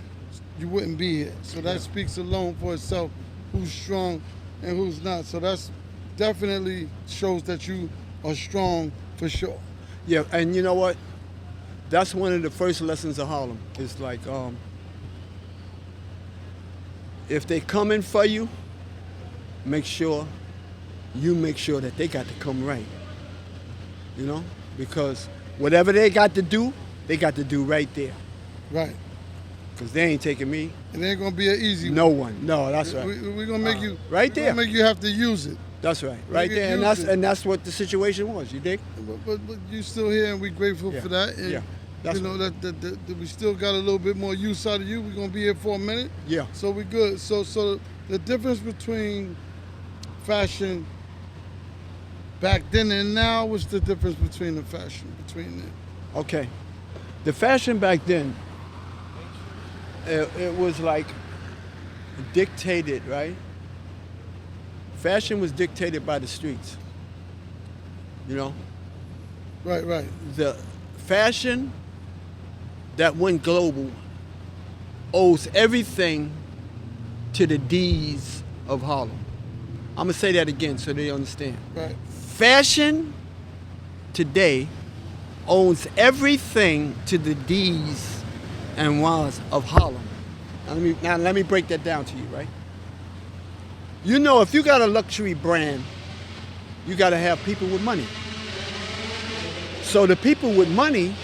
A: you wouldn't be here. So that speaks alone for itself, who's strong and who's not. So that's definitely shows that you are strong for sure.
C: Yeah, and you know what? That's one of the first lessons of Harlem. It's like, if they coming for you, make sure that they got to come right. You know? Because whatever they got to do right there.
A: Right.
C: Because they ain't taking me.
A: It ain't gonna be an easy
C: No
A: one.
C: one. No, that's right.
A: We're gonna make you
C: right there.
A: We're gonna make you have to use it.
C: That's right. Right there. And that's what the situation was. You dig?
A: But you still here, and we're grateful for that. And
C: That's
A: you know that we still got a little bit more use out of you. We're gonna be here for a minute.
C: Yeah.
A: So we good. So the difference between fashion back then and now, what's the difference between the fashion between them?
C: Okay. The fashion back then, it was like dictated, right? Fashion was dictated by the streets. You know?
A: Right.
C: The fashion that went global owes everything to the D's of Harlem. I'm gonna say that again so they understand.
A: Right.
C: Fashion today owns everything to the D's and Y's of Harlem. Now let me break that down to you, right? You know, if you got a luxury brand, you got to have people with money. So the people with money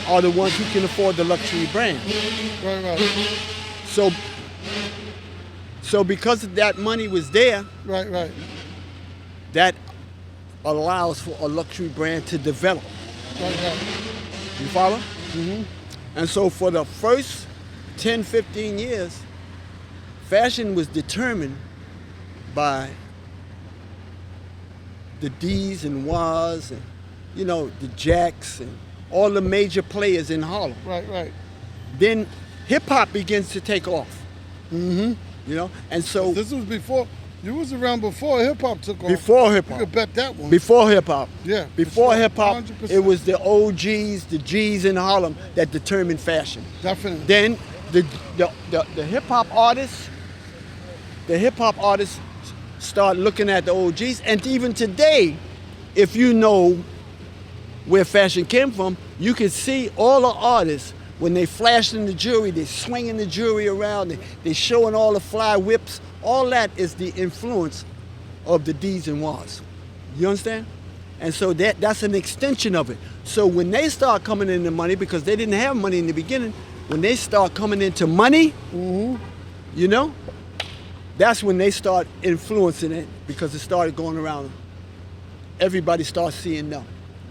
C: are the ones who can afford the luxury brand.
A: Right, right,
C: So because that money was there,
A: right, right,
C: that allows for a luxury brand to develop.
A: right.
C: You follow? Mm-hmm. And so for the first 10, 15 years, fashion was determined by the D's and Y's and, the Jacks and all the major players in Harlem.
A: Right, right.
C: Then hip hop begins to take off.
A: Mm-hmm.
C: And so
A: This was before, you was around before hip hop took off.
C: before hip
A: You
C: hop.
A: could bet that one.
C: Before hip hop.
A: Yeah,
C: Before
A: for sure,
C: hip hop,
A: 100%.
C: it was the OGs, the G's in Harlem that determined fashion.
A: Definitely.
C: Then the hip hop artists, start looking at the OGs, and even today, if you know where fashion came from, you can see all the artists when they flashing the jewelry, they swinging the jewelry around, they showing all the fly whips. All that is the influence of the D's and Y's. You understand? And so that's an extension of it. So when they start coming into money, because they didn't have money in the beginning, when they start coming into money, that's when they start influencing it, because it started going around. Everybody starts seeing them.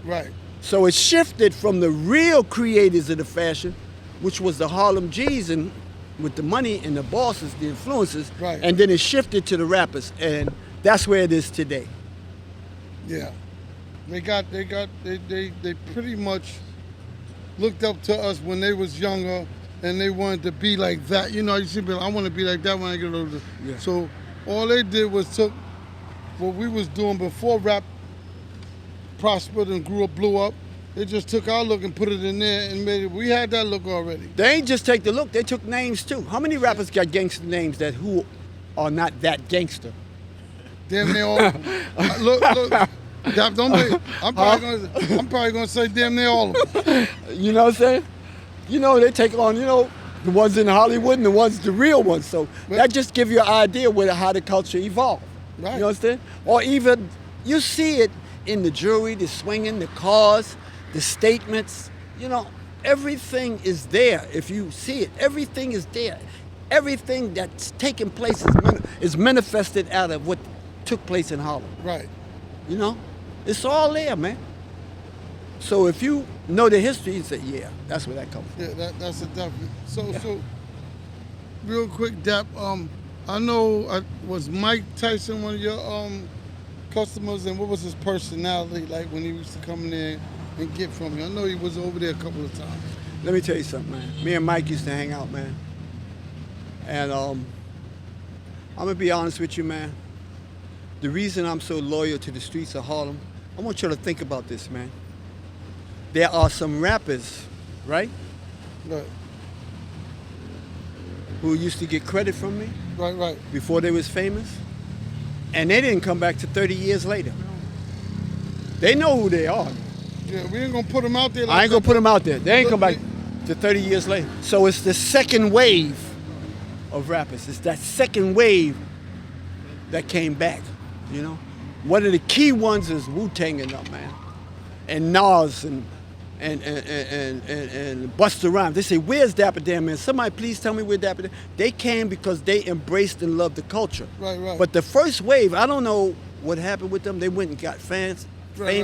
A: Right.
C: So it shifted from the real creators of the fashion, which was the Harlem G's and with the money and the bosses, the influencers,
A: Right.
C: and then it shifted to the rappers, and that's where it is today.
A: Yeah. They pretty much looked up to us when they was younger, and they wanted to be like that. You see, I want to be like that when I get older.
C: Yeah.
A: So all they did was took what we was doing before rap prospered and blew up. They just took our look and put it in there and made it. We had that look already.
C: They ain't just take the look, they took names too. How many rappers got gangster names who are not that gangster?
A: Damn near all of them. Look. Don't be, I'm probably gonna say damn near all of them.
C: You know what I'm saying? They take on, the ones in Hollywood and the real ones. So that just give you an idea how the culture evolved.
A: Right.
C: You understand? Or even, you see it in the jewelry, the swinging, the cars, the statements. Everything is there. If you see it, everything is there. Everything that's taking place is manifested out of what took place in Harlem.
A: Right.
C: It's all there, man. So if you know the history, you say, yeah, that's where that comes from.
A: Yeah, that's a definite. So real quick, Dap. I know was Mike Tyson one of your customers, and what was his personality like when he used to come in there and get from you? I know he was over there a couple of times.
C: Let me tell you something, man. Me and Mike used to hang out, man. And I'm gonna be honest with you, man. The reason I'm so loyal to the streets of Harlem, I want you to think about this, man. There are some rappers, right,
A: Right.
C: who used to get credit from me
A: Right.
C: before they was famous, and they didn't come back to 30 years later. They know who they are.
A: Yeah, we ain't gonna put him out there. Like
C: I ain't gonna
A: that.
C: put them out there. They ain't come back to 30 years later. So it's the second wave of rappers. It's that second wave that came back, One of the key ones is Wu-Tang and them, man. And Nas and Busta Rhymes. They say, where's Dapper Dan, man? Somebody please tell me where Dapper Dan. They came because they embraced and loved the culture.
A: Right.
C: But the first wave, I don't know what happened with them. They went and got famous.
A: Right.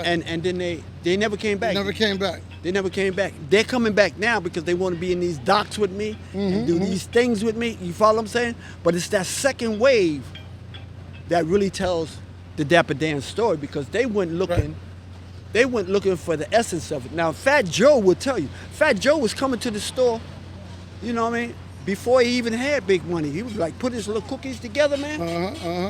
C: And then they never came back.
A: Never came back.
C: They never came back. They're coming back now because they want to be in these docks with me and do these things with me. You follow what I'm saying? But it's that second wave that really tells the Dapper Dan story, because they went looking.
A: Right.
C: They went looking for the essence of it. Now, Fat Joe will tell you. Fat Joe was coming to the store, you know what I mean, before he even had big money. He was like, put his little cookies together, man.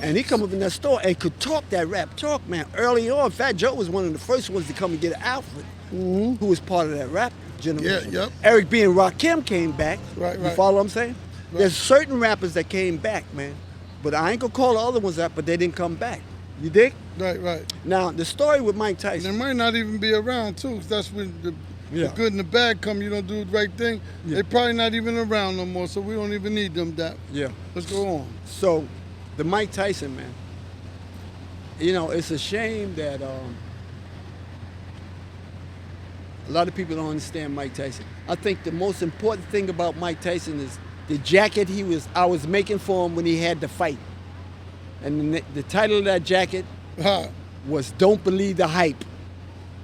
C: And he come up in that store and could talk that rap talk, man. Early on, Fat Joe was one of the first ones to come and get an Alfred, who was part of that rap generation.
A: Yeah, yep.
C: Eric B. and Rakim came back.
A: Right.
C: You follow what I'm saying?
A: Right.
C: There's certain rappers that came back, man. But I ain't gonna call the other ones out, but they didn't come back. You dig?
A: Right.
C: Now, the story with Mike
A: They
C: Tyson.
A: might not even be around too, 'cause that's when the
C: Yeah.
A: good and the bad come. You don't do the right thing.
C: Yeah.
A: They probably not even around no more, so we don't even need them. Dap.
C: Yeah.
A: Let's go on.
C: So, the Mike Tyson, man, it's a shame that A lot of people don't understand Mike Tyson. I think the most important thing about Mike Tyson is the jacket I was making for him when he had the fight. And the title of that jacket was "Don't Believe the Hype."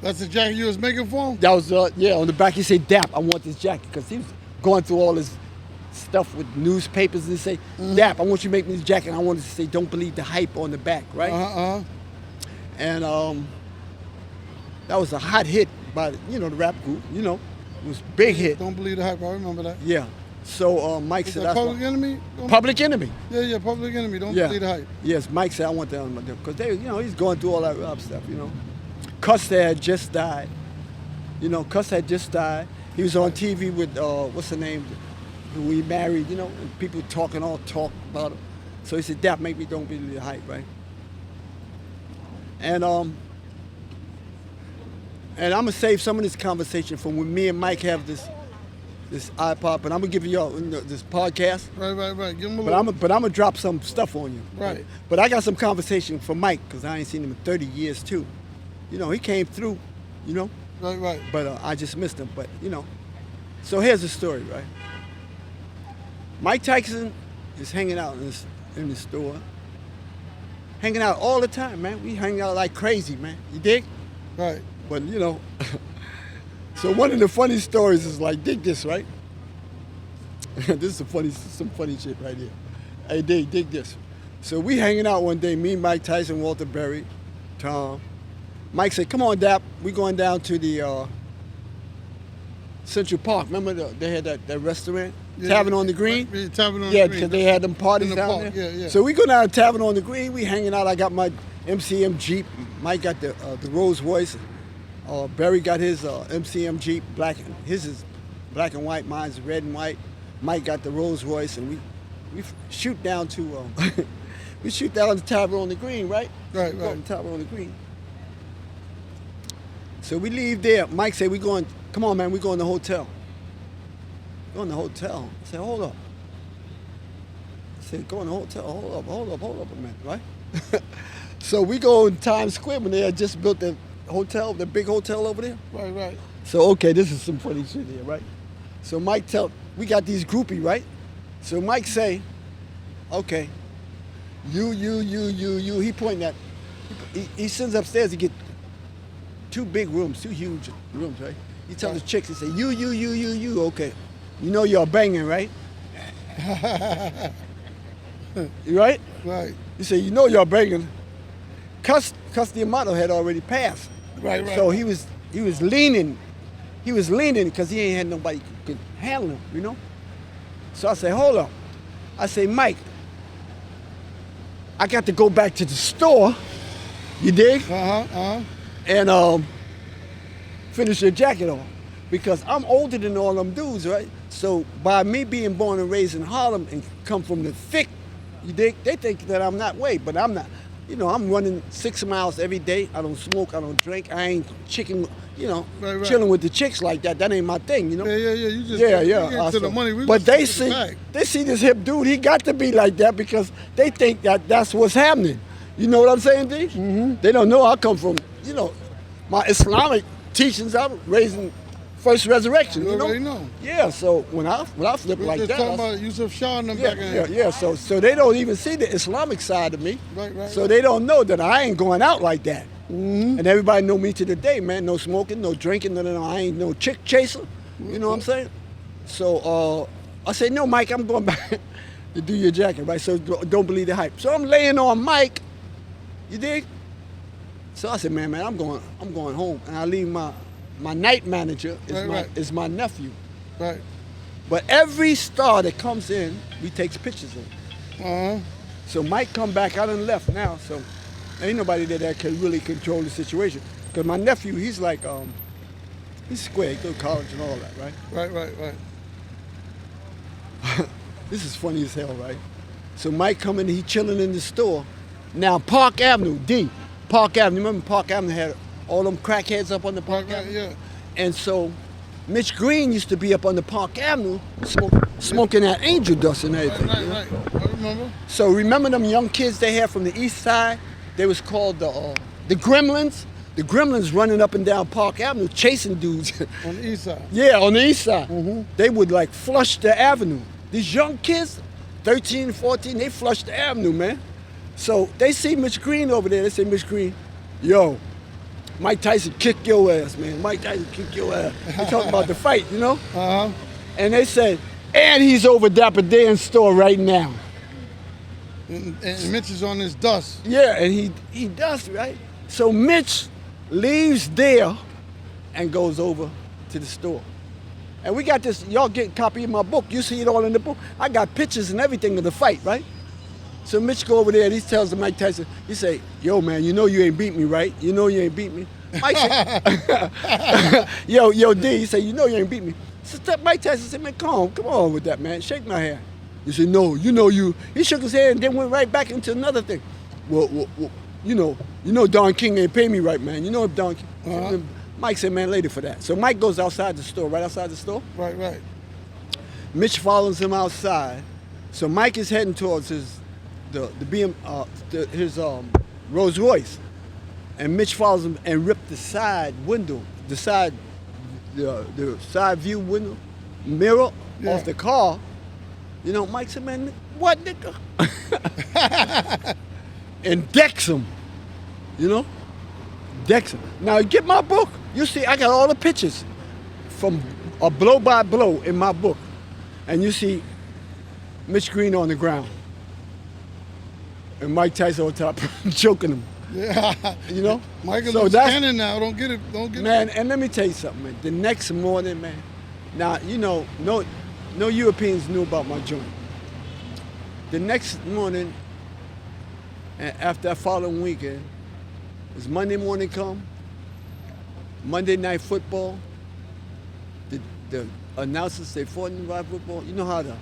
A: That's the jacket you was making for him?
C: That was, yeah, on the back he said, "Dap, I want this jacket." Because he was going through all this stuff with newspapers and he say, "Dap, I want you to make me this jacket." And I wanted to say, "Don't believe the hype" on the back, right? And that was a hot hit by, the rap group, It was a big hit.
A: Don't believe the hype. I remember that.
C: Yeah. So Mike
A: Is
C: said,
A: that
C: that's
A: Public Enemy?
C: Public Enemy.
A: Yeah, Public Enemy. Don't
C: Yeah.
A: believe the hype.
C: Yes, Mike said, I want that on my deal. Because he's going through all that rap stuff, Custer had just died. Custer had just died. He was on TV with, what's her name, who he married, and people talk about him. So he said, Dap, make me don't believe the hype, right? And I'm going to save some of this conversation from when me and Mike have this iPod, but I'm going to give you all this podcast.
A: Right. Give him a
C: But
A: little.
C: I'm gonna drop some stuff on you.
A: Right.
C: But I got some conversation for Mike because I ain't seen him in 30 years too. He came through.
A: Right.
C: But I just missed him. But so here's the story, right? Mike Tyson is hanging out in the store, hanging out all the time, man. We hang out like crazy, man. You dig?
A: Right.
C: But so one of the funny stories is like, dig this, right? This is some funny shit right here. Hey, dig this. So we hanging out one day, me, Mike Tyson, Walter Berry, Tom. Mike said, "Come on, Dap, we going down to the Central Park. Remember they had that restaurant, Tavern on the Green?
A: Yeah, Tavern on the
C: Yeah,
A: Green.
C: because they had them parties
A: In the
C: down
A: park,
C: there.
A: yeah.
C: So we go down to Tavern on the Green. We hanging out. I got my MCM Jeep. Mike got the Rolls Royce. Barry got his MCM Jeep. His is black and white. Mine's red and white. Mike got the Rolls Royce, and we shoot down to we shoot down to Tavern on the Green, right?
A: Right.
C: Go to Tavern on the Green. So we leave there. Mike said, come on, man, we going to the hotel. Going to the hotel. I said, hold up. I said, go in the hotel. Hold up a minute, right? So we go in Times Square when they had just built the hotel, the big hotel over there.
A: Right.
C: So, okay, this is some funny shit here, right? So Mike we got these groupie, right? So Mike say, okay, you. He pointing at, he sends upstairs to get two big rooms, two huge rooms, right? He tells the chicks, he say, you, okay. You know you're banging, right? You right?
A: Right.
C: He said, you know you're banging. Cuss the Amato had already passed.
A: Right.
C: So he was leaning. He was leaning because he ain't had nobody could handle him, So I say, hold up. I say, Mike, I got to go back to the store. You dig? And finish your jacket on. Because I'm older than all them dudes, right? So by me being born and raised in Harlem and come from the thick, you dig? They think that I'm that way, but I'm not. I'm running 6 miles every day. I don't smoke, I don't drink. I ain't chilling with the chicks like that. That ain't my thing,
A: Yeah. You just
C: Yeah.
A: You get to the money. We
C: But
A: just
C: they
A: get the bag.
C: see this hip dude. He got to be like that because they think that that's what's happening. You know what I'm saying, D? Mm-hmm. They don't know I come from, my Islamic teachings. I'm raising First Resurrection.
A: You already know.
C: Yeah. So when I flip
A: We
C: like
A: just
C: that,
A: talking about Yusuf Shah and them back in
C: yeah. So they don't even see the Islamic side of me.
A: Right.
C: So they don't know that I ain't going out like that. Mm-hmm. And everybody know me to the day, man. No smoking, no drinking, no. I ain't no chick chaser. You know what I'm saying? So I say, no, Mike, I'm going back to do your jacket, right? So don't believe the hype. So I'm laying on Mike. You dig? So I said, man, I'm going home, and I leave my night manager is my nephew.
A: Right.
C: But every star that comes in, we takes pictures of. So Mike come back. I done left now, so ain't nobody there that can really control the situation. Because my nephew, he's like, he's square. He go to college and all that, right?
A: Right.
C: This is funny as hell, right? So Mike coming, he chilling in the store. Now Park Avenue, remember Park Avenue had all them crackheads up on the Park Avenue?
A: Yeah.
C: And so Mitch Green used to be up on the Park Avenue smoking that angel dust and everything.
A: Right. I remember.
C: So remember them young kids they had from the east side? They was called the Gremlins. the gremlins running up and down Park Avenue chasing dudes.
A: On the east side.
C: Yeah, on the east side.
A: Mhm.
C: They would like flush the avenue. These young kids, 13, 14, they flush the avenue, man. So they see Mitch Green over there. They say, Mitch Green, yo, Mike Tyson kick your ass, man. Mike Tyson kick your ass. They talking about the fight, you know?
A: Uh-huh.
C: And they said, and he's over Dapper Dan's store right now.
A: And Mitch is on his dust.
C: Yeah, and he does, right? So Mitch leaves there and goes over to the store. And we got this, y'all get a copy of my book. You see it all in the book. I got pictures and everything of the fight, right? So Mitch go over there and he tells the Mike Tyson, he say, yo, man, you know you ain't beat me, right? You know you ain't beat me. Mike said, yo, D, he say, you know you ain't beat me. So Mike Tyson said, man, come on with that, man. Shake my hand. He said, no, you know you. He shook his head and then went right back into another thing. Well, you know Don King ain't pay me right, man. You know if Don King.
A: Uh-huh.
C: Mike said, man, later for that. So Mike goes outside the store, right outside the store.
A: Right.
C: Mitch follows him outside. So Mike is heading towards his Rolls Royce, and Mitch follows him and ripped the side window, the side view window mirror off the car. You know, Mike said, man, what, nigga? And decks him, you know? Decks him. Now, get my book. You see, I got all the pictures from a blow by blow in my book. And you see Mitch Green on the ground. And Mike Tyson on top, choking him.
A: Yeah.
C: You know?
A: Michael
C: So
A: looks
C: that's-
A: cannon now. Don't get it.
C: Man, and let me tell you something, man. The next morning, man. Now, you know, no Europeans knew about my joint. The next morning, and after that following weekend, as Monday morning come, Monday night football, the announcers say 4-5 football. You know how the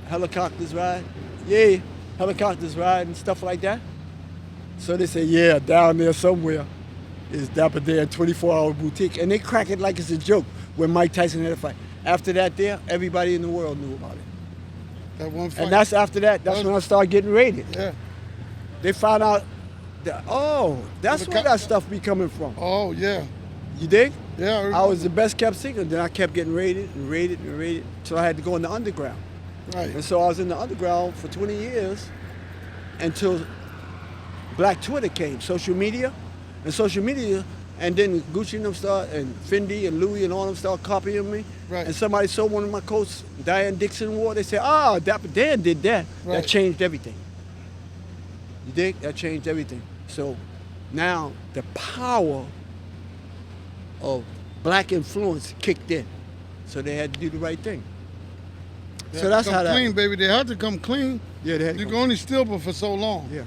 C: helicopters ride? Yeah, helicopters ride and stuff like that. So they say, yeah, down there somewhere is Dapper Dan 24-hour boutique. And they crack it like it's a joke when Mike Tyson had a fight. After that there, everybody in the world knew about it.
A: That one fight.
C: And that's after that, that's when I started getting rated.
A: Yeah.
C: They found out that, that's where that stuff be coming from.
A: Oh, yeah.
C: You dig?
A: Yeah.
C: I was the best kept secret. Then I kept getting rated until I had to go in the underground.
A: Right.
C: And so I was in the underground for 20 years until Black Twitter came, social media. And then Gucci and them and Fendi and Louis and all them started copying me.
A: Right.
C: And somebody sold one of my coats, Diane Dixon wore. They said, Dapper Dan did that.
A: Right.
C: That changed everything. You dig? That changed everything. So now the power of black influence kicked in. So they had to do the right thing. So that's how that.
A: Clean, baby. They had to come clean.
C: Yeah, they had to
A: You
C: come
A: can only steal but for so long.
C: Yeah.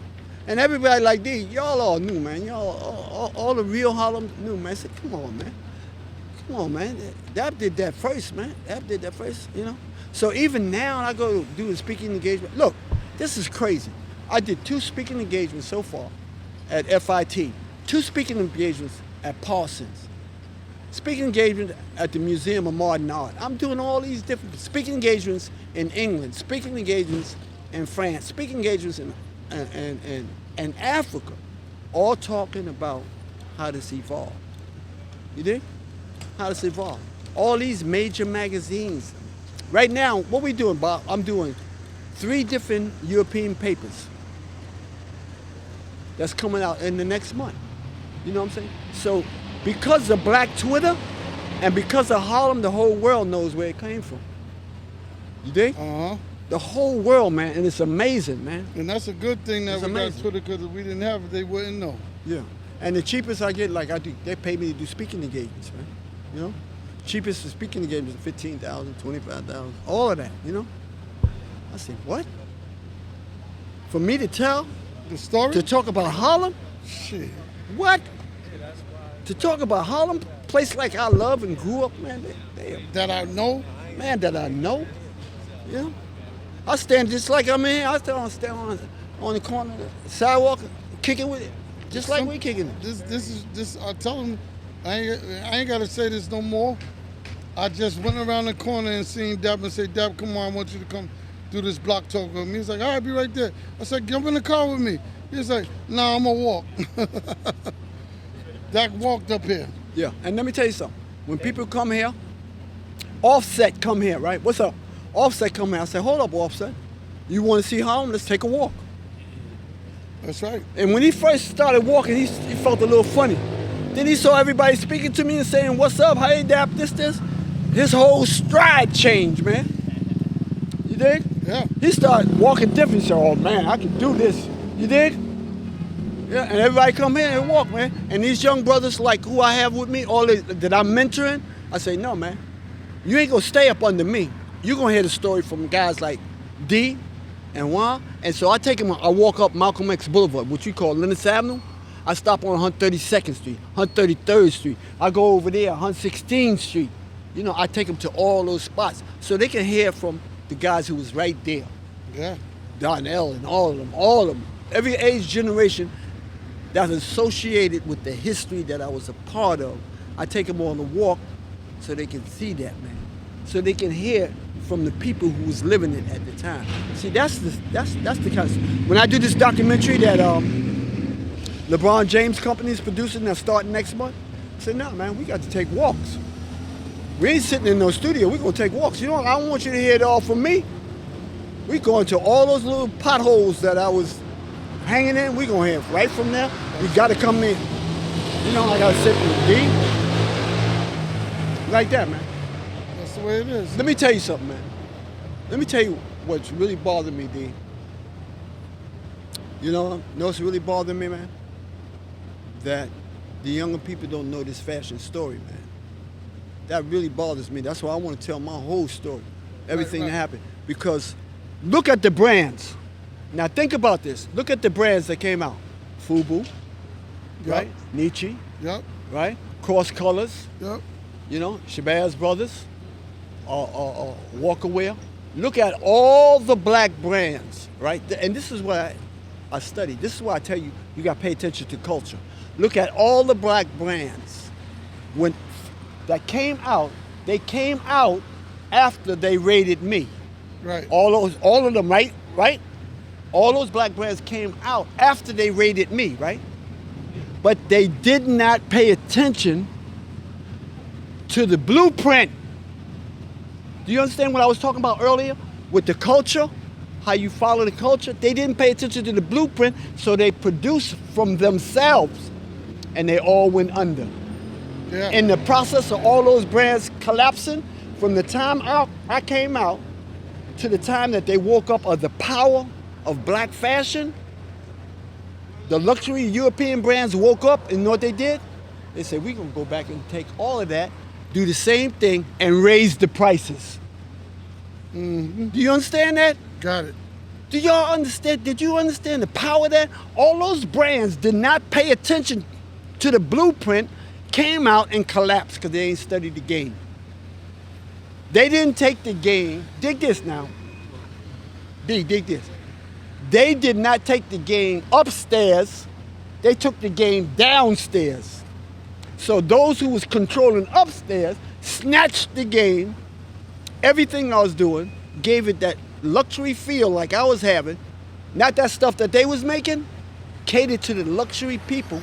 C: And everybody like D, y'all all knew, man. Y'all, all the real Harlem knew, man. I said, come on, man. Dap did that first, man. Dap did that first, you know. So even now, I go do a speaking engagement. Look, this is crazy. I did 2 speaking engagements so far at FIT, 2 speaking engagements at Parsons, speaking engagement at the Museum of Modern Art. I'm doing all these different speaking engagements in England, speaking engagements in France, speaking engagements in Africa, all talking about how this evolve. You dig? How this evolve. All these major magazines. Right now, what we doing, Bob? I'm doing 3 different European papers that's coming out in the next month. You know what I'm saying? So because of Black Twitter and because of Harlem, the whole world knows where it came from. You dig?
A: Uh-huh.
C: The whole world, man, and it's amazing, man.
A: And that's a good thing that
C: It's
A: we
C: amazing.
A: got Twitter, because if we didn't have it, they wouldn't know.
C: Yeah. And the cheapest I get, like I do, they pay me to do speaking engagements, man. You know? Cheapest for speaking engagements, $15,000, $25,000, all of that, you know? I said, what? For me to tell,
A: The story?
C: to talk about Harlem?
A: Shit.
C: What? To talk about Harlem, place like I love and grew up, man,
A: That I know?
C: man, that I know, you know? I stand just like I'm in here. I stand on the corner of the sidewalk, kicking with it, just like we kicking it.
A: This. I tell him, I ain't got to say this no more. I just went around the corner and seen Dapper and say, Dapper, come on, I want you to come do this block talk with me. He's like, all right, be right there. I said, jump in the car with me. He's like, nah, I'm gonna walk. Dak walked up here.
C: Yeah, and let me tell you something. When people come here, Offset come here, right? What's up? Offset come here. I say, hold up, Offset. You want to see Harlem? Let's take a walk.
A: That's right.
C: And when he first started walking, he felt a little funny. Then he saw everybody speaking to me and saying, what's up? How you Dap? This. His whole stride changed, man. You dig?
A: Yeah.
C: He started walking different. He said, oh, man, I can do this. You dig? Yeah, and everybody come here and walk, man. And these young brothers, like who I have with me, all that I'm mentoring, I say, no, man. You ain't going to stay up under me. You're going to hear the story from guys like D and Juan. And so I take him, I walk up Malcolm X Boulevard, which we call Lennox Avenue. I stop on 132nd Street, 133rd Street. I go over there, 116th Street. You know, I take them to all those spots so they can hear from the guys who was right there.
A: Yeah.
C: Donnell and all of them. Every age generation that's associated with the history that I was a part of, I take them on the walk so they can see that, man. So they can hear from the people who was living it at the time. See, that's the kind of, when I do this documentary that LeBron James Company is producing that's starting next month, I said, no, man, we got to take walks. We ain't sitting in no studio, we're gonna take walks. You know, I don't want you to hear it all from me. We going to all those little potholes that I was hanging in, we gonna hear right from there. You gotta come in. You know, I gotta sit in the D. Like that, man.
A: That's the way it is.
C: Let me tell you something, man. Let me tell you what's really bothering me, D. You know what's really bothering me, man? That the younger people don't know this fashion story, man. That really bothers me. That's why I want to tell my whole story, everything
A: Right.
C: that happened. Because look at the brands. Now think about this. Look at the brands that came out. FUBU, right? Nietzsche,
A: Yep.
C: right? Cross Colors,
A: Yep.
C: you know, Shabazz Brothers, Walkerwear. Look at all the black brands, right? And this is what I study. This is why I tell you, you got to pay attention to culture. Look at all the black brands that came out. They came out after they raided me.
A: Right.
C: All of them, right? Right? All those black brands came out after they raided me, right? But they did not pay attention to the blueprint. Do you understand what I was talking about earlier with the culture? How you follow the culture? They didn't pay attention to the blueprint, so they produced from themselves, and they all went under.
A: Yeah.
C: In the process of all those brands collapsing, from the time I came out to the time that they woke up of the power of black fashion, the luxury European brands woke up, and you know what they did? They said, we're gonna go back and take all of that, do the same thing, and raise the prices.
A: Mm-hmm.
C: Do you understand that?
A: Got it.
C: Do y'all understand? Did you understand the power of that? All those brands did not pay attention to the blueprint, came out and collapsed because they ain't studied the game. They didn't take the game. Dig this now. Dig this. They did not take the game upstairs. They took the game downstairs. So those who was controlling upstairs snatched the game, everything I was doing, gave it that luxury feel like I was having, not that stuff that they was making, catered to the luxury people,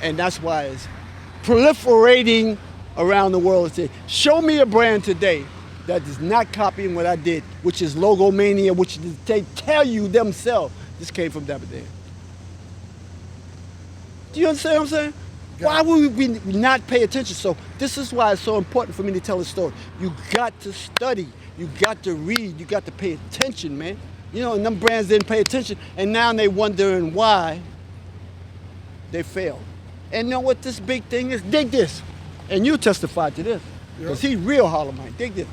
C: and that's why it's proliferating around the world. Say, show me a brand today that is not copying what I did, which is logomania, which they tell you themselves, this came from Dapper Dan. Do you understand what I'm saying? Why would we not pay attention? So this is why it's so important for me to tell a story. You got to study, you got to read, you got to pay attention, man. You know, and them brands didn't pay attention, and now they wondering why they failed. And you know what this big thing is? Dig this. And you testified to this. Because he's real Harlemite. Dig this.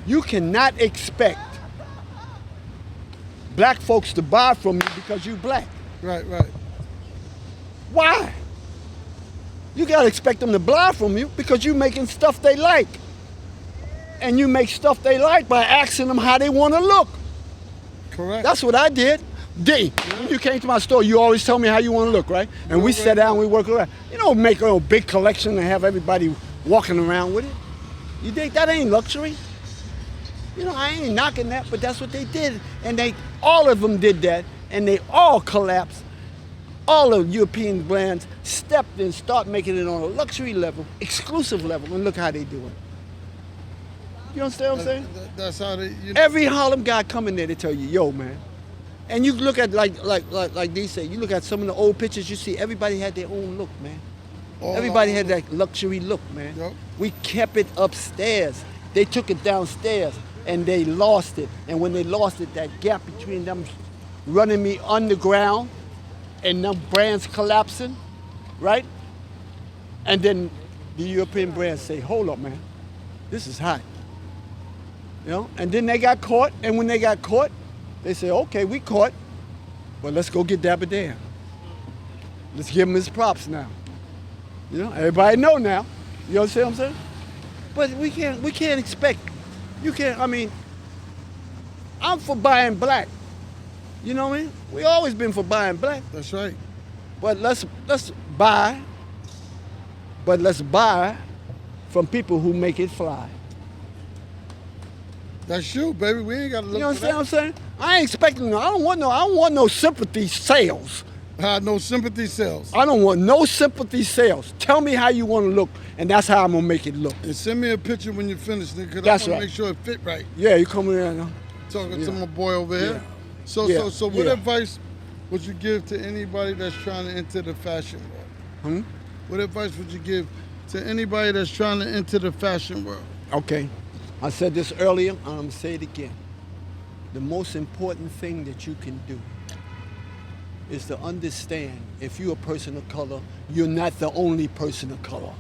C: You cannot expect black folks to buy from you because you black.
A: Right, right.
C: Why? You gotta expect them to buy from you because you making stuff they like. And you make stuff they like by asking them how they wanna look.
A: Correct.
C: That's what I did. D, when you came to my store, you always tell me how you want to look, right? And we sat down and we work around. You don't make a big collection and have everybody walking around with it. You think that ain't luxury? You know, I ain't knocking that, but that's what they did. And all of them did that. and they all collapsed. All the European brands stepped and start making it on a luxury level, exclusive level, and look how they doing. You understand what I'm saying?
A: That's how they.
C: Every Harlem guy coming there, they tell you, yo, man. And you look at like they say, you look at some of the old pictures, you see everybody had their own look, man. Everybody had that luxury look, man.
A: Yep.
C: We kept it upstairs. They took it downstairs and they lost it. And when they lost it, that gap between them running me underground and them brands collapsing, right? And then the European brands say, hold up, man, this is hot. You know? And then they got caught, and when they got caught, they say, okay, we caught, but let's go get Dapper Dan. Let's give him his props now. You know, everybody know now. You understand what I'm saying? But we can't expect, I mean, I'm for buying black. You know what I mean? We always been for buying black.
A: That's right.
C: But let's buy from people who make it fly.
A: That's you, baby. We ain't got to look.
C: You understand what I'm saying? I ain't expecting. I don't want no sympathy sales.
A: No sympathy sales.
C: I don't want no sympathy sales. Tell me how you want to look, and that's how I'm gonna make it look.
A: And send me a picture when you finish, because
C: That's
A: I want
C: right.
A: to make sure it fit right.
C: Yeah, you come in now.
A: Talking to my boy over here.
C: Yeah.
A: So
C: Yeah.
A: what
C: Yeah.
A: advice would you give to anybody that's trying to enter the fashion world? What advice would you give to anybody that's trying to enter the fashion world?
C: Okay, I said this earlier, and I'm gonna say it again. The most important thing that you can do is to understand, if you're a person of color, you're not the only person of color.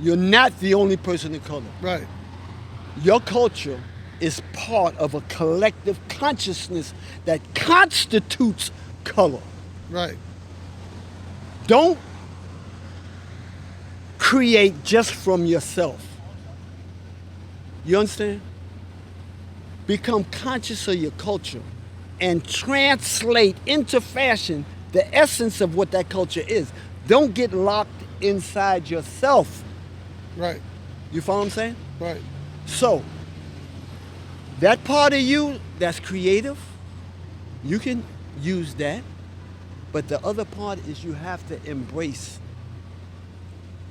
C: You're not the only person of color.
A: Right.
C: Your culture is part of a collective consciousness that constitutes color.
A: Right.
C: Don't create just from yourself. You understand? Become conscious of your culture and translate into fashion the essence of what that culture is. Don't get locked inside yourself.
A: Right.
C: You follow what I'm saying?
A: Right.
C: So, that part of you that's creative, you can use that. But the other part is you have to embrace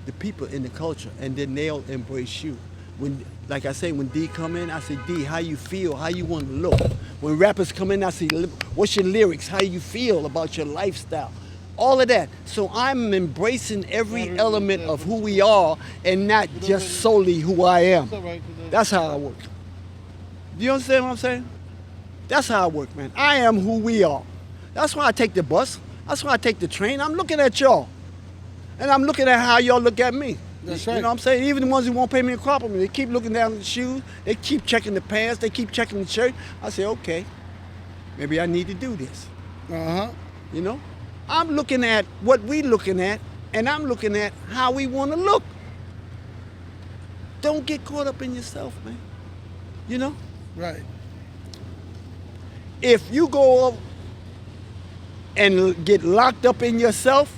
C: the people in the culture, and then they'll embrace you. When, like I say, when D come in, I say, D, how you feel? How you want to look? When rappers come in, I say, what's your lyrics? How you feel about your lifestyle? All of that. So I'm embracing every element of who we are and not just solely who I am. That's how I work. Do you understand what I'm saying? That's how I work, man. I am who we are. That's why I take the bus. That's why I take the train. I'm looking at y'all. And I'm looking at how y'all look at me.
A: That's right.
C: You know what I'm saying? Even the ones who won't pay me a compliment, they keep looking down at the shoes, they keep checking the pants, they keep checking the shirt. I say, okay, maybe I need to do this.
A: Uh-huh.
C: You know? I'm looking at what we looking at, and I'm looking at how we want to look. Don't get caught up in yourself, man. You know?
A: Right.
C: If you go and get locked up in yourself,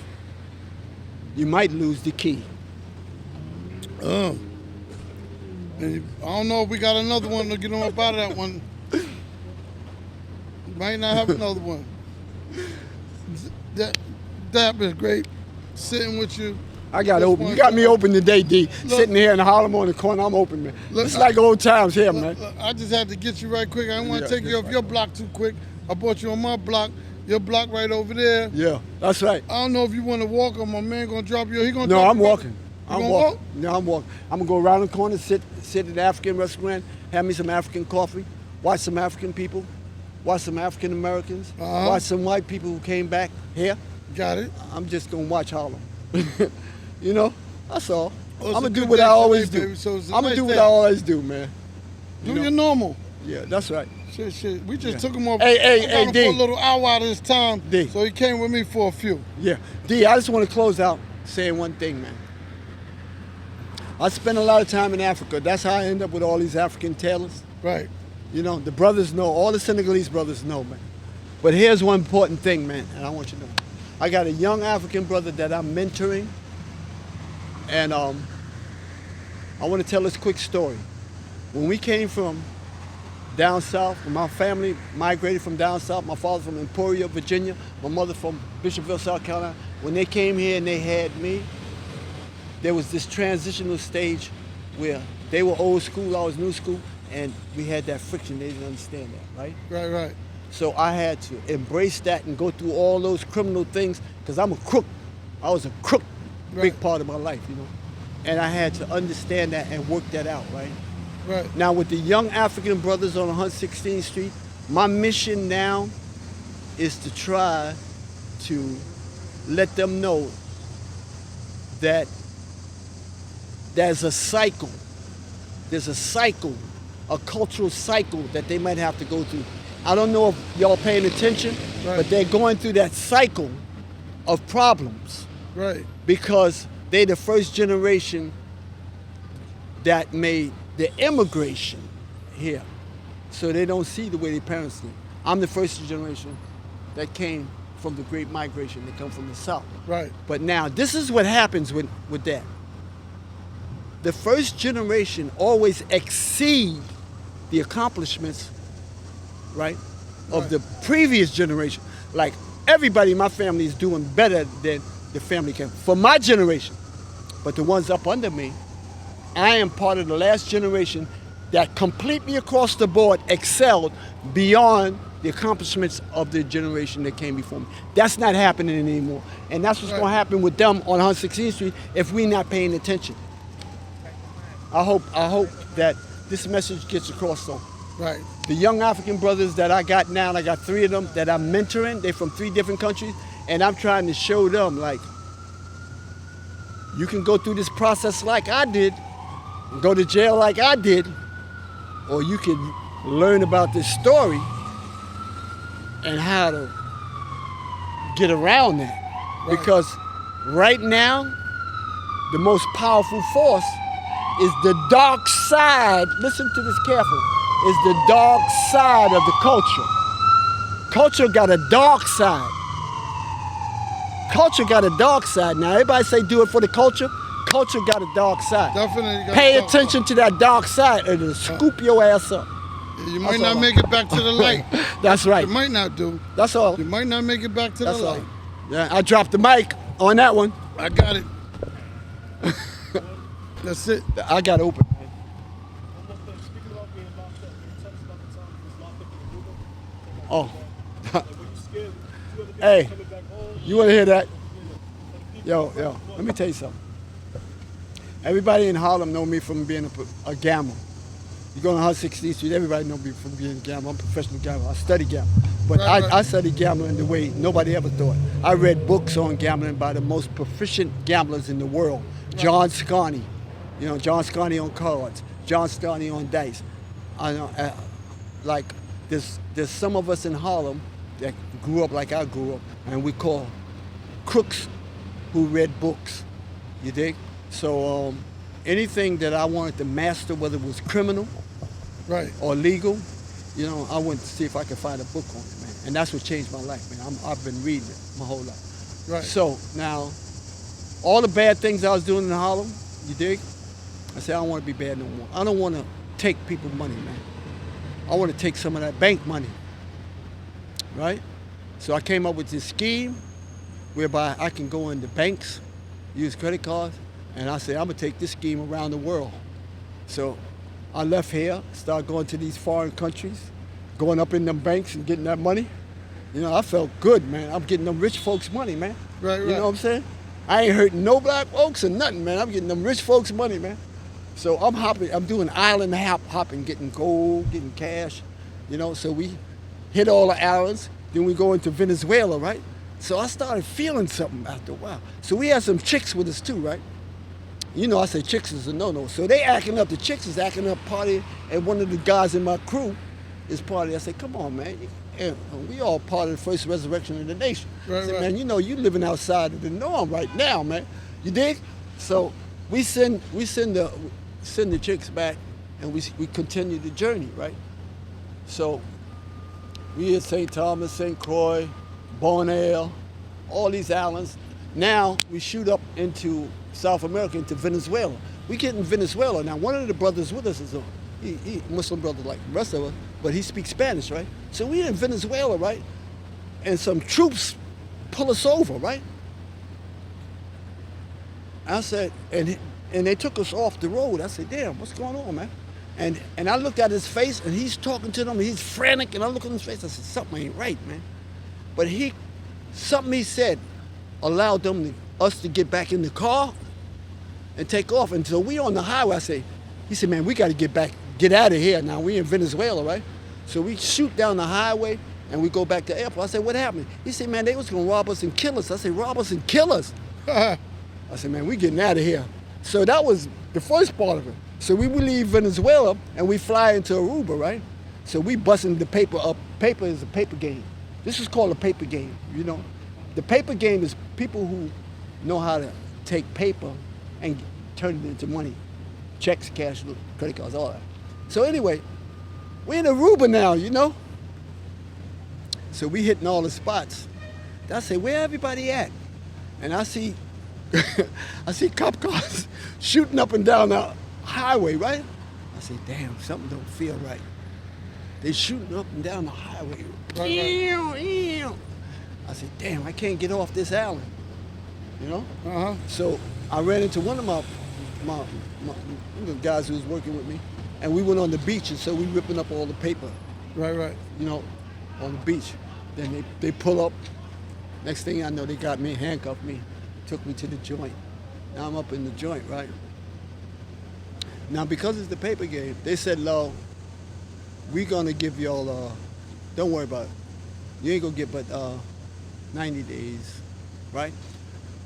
C: you might lose the key.
A: And I don't know if we got another one to get on up out of that one. Might not have another one. That is great. Sitting with you.
C: I got open. You got me open today, D. Sitting here in Harlem on the corner, I'm open, man. It's like old times here, man.
A: I just had to get you right quick. I didn't want to take you
C: that's
A: off your block too quick. I brought you on my block. Your block right over there.
C: Yeah, that's right.
A: I don't know if you want to walk or my man gonna drop you. He gonna
C: No,
A: drop
C: I'm
A: you.
C: walking.
A: You
C: I'm
A: gonna
C: walking.
A: walk?
C: No, I'm walking. I'm gonna go around the corner, sit at the African restaurant, have me some African coffee, watch some African people, watch some African Americans, watch some white people who came back here.
A: Got it.
C: I'm just gonna watch Harlem. You know, that's all.
A: Well,
C: I'm
A: it's a
C: gonna do
A: good
C: what
A: day
C: I
A: today,
C: always do.
A: baby, so it's a
C: I'm gonna
A: nice
C: do what
A: day.
C: I always do, man.
A: Do
C: know?
A: your normal.
C: Yeah, that's right.
A: Shit. We just took him over.
C: Hey,
A: I got him
C: D.
A: for a little hour out of his time.
C: D.
A: So he came with me for a few.
C: Yeah. D, I just want to close out saying one thing, man. I spent a lot of time in Africa. That's how I end up with all these African tailors.
A: Right.
C: You know, the brothers know, all the Senegalese brothers know, man. But here's one important thing, man, and I want you to know. I got a young African brother that I'm mentoring, and I want to tell this quick story. When we came from down south. My family migrated from down south. My father from Emporia, Virginia. My mother from Bishopville, South Carolina. When they came here and they had me, there was this transitional stage where they were old school, I was new school, and we had that friction. They didn't understand that, right?
A: Right.
C: So I had to embrace that and go through all those criminal things because I'm a crook. I was a crook, big part of my life, you know. And I had to understand that and work that out, right?
A: Right.
C: Now with the young African brothers on 116th Street, my mission now is to try to let them know that there's a cycle. There's a cycle, a cultural cycle that they might have to go through. I don't know if y'all paying attention, but they're going through that cycle of problems.
A: Right.
C: Because they're the first generation that made the immigration here. So they don't see the way their parents did. I'm the first generation that came from the Great Migration. They come from the South.
A: Right.
C: But now, this is what happens with that. The first generation always exceed the accomplishments, right, of the previous generation. Like, everybody in my family is doing better than the family can. For my generation. But the ones up under me, I am part of the last generation that completely across the board excelled beyond the accomplishments of the generation that came before me. That's not happening anymore. And that's what's going to happen with them on 116th Street if we're not paying attention. I hope that this message gets across though.
A: Right.
C: The young African brothers that I got now, I got 3 of them that I'm mentoring. They're from 3 different countries. And I'm trying to show them, like, you can go through this process like I did, and go to jail like I did, or you can learn about this story and how to get around that. Right. Because right now, the most powerful force is the dark side, listen to this careful, is the dark side of the culture. Culture got a dark side. Culture got a dark side. Now everybody say do it for the culture. Culture got a dark side.
A: Definitely got
C: Pay
A: a dark
C: attention to that dark side or it'll scoop your ass up.
A: You might not make it back to the light.
C: That's right.
A: You might not do.
C: That's all.
A: You might not make it back to
C: That's
A: the
C: all.
A: light.
C: Yeah, I dropped the mic on that one.
A: I got it. That's it.
C: I got open.
D: Speaking about being locked up, can you tell us about the time you was locked up in Aruba?
C: Oh.
D: Like, were you scared? You ever
C: Hey,
D: coming back home?
C: you want to hear that? Yo, let me tell you something. Everybody in Harlem know me from being a gambler. You go on 116th Street, everybody know me from being a gambler. I'm a professional gambler. I study gambling. But I study gambling the way nobody ever thought. I read books on gambling by the most proficient gamblers in the world. John Scarney. You know, John Scarney on cards. John Scarney on dice. I know, like, there's some of us in Harlem that grew up like I grew up, and we call crooks who read books. You dig? So anything that I wanted to master, whether it was criminal or legal, you know, I went to see if I could find a book on it, man. And that's what changed my life, man. I've been reading it my whole life.
A: Right.
C: So now, all the bad things I was doing in Harlem, you dig? I said, I don't want to be bad no more. I don't want to take people's money, man. I want to take some of that bank money, right? So I came up with this scheme whereby I can go into banks, use credit cards, and I said, I'm gonna take this scheme around the world. So I left here, started going to these foreign countries, going up in them banks and getting that money. You know, I felt good, man. I'm getting them rich folks' money, man.
A: Right.
C: You know what I'm saying? I ain't hurting no black folks or nothing, man. I'm getting them rich folks' money, man. So I'm hopping, I'm doing island hopping, getting gold, getting cash, you know. So we hit all the islands, then we go into Venezuela, right? So I started feeling something after a while. So we had some chicks with us too, right? You know, I say chicks is a no-no. So they acting up, the chicks is acting up party, and one of the guys in my crew is party. I said, come on, man. And we all part of the first resurrection of the nation. I said, man, you know, you living outside of the norm right now, man. You dig? So we send the chicks back, and we continue the journey, right? So we at St. Thomas, St. Croix, Bonaire, all these islands. Now we shoot up into South America, into Venezuela. We get in Venezuela. Now one of the brothers with us is he Muslim brother like the rest of us. but he speaks Spanish, right? So we in Venezuela, right? And some troops pull us over, right? I said, and they took us off the road. I said, damn, what's going on, man? And I looked at his face, and he's talking to them, and he's frantic, and I look at his face, I said, something ain't right, man. But something he said allowed us to get back in the car and take off. And so we on the highway, he said, man, we got to get out of here now. We in Venezuela, right? So we shoot down the highway, and we go back to the airport. I said, what happened? He said, man, they was going to rob us and kill us. I said, rob us and kill us? I said, man, we getting out of here. So that was the first part of it. So we leave Venezuela, and we fly into Aruba, right? So we busting the paper up. Paper is a paper game. This is called a paper game, you know? The paper game is people who know how to take paper and turn it into money. Checks, cash, credit cards, all that. So anyway, we're in Aruba now, you know? So we hitting all the spots. I say, where everybody at? And I see cop cars shooting up and down the highway, right? I say, damn, something don't feel right. They shooting up and down the highway. Right. I said, damn, I can't get off this island, you know?
A: Uh-huh.
C: So I ran into one of my the guys who was working with me, and we went on the beach, and so we ripping up all the paper.
A: Right.
C: You know, on the beach. Then they pull up. Next thing I know, they got me, handcuffed me, took me to the joint. Now I'm up in the joint, right? Now because it's the paper game, they said, "Lo, we gonna give y'all, don't worry about it. You ain't gonna get but 90 days, right?"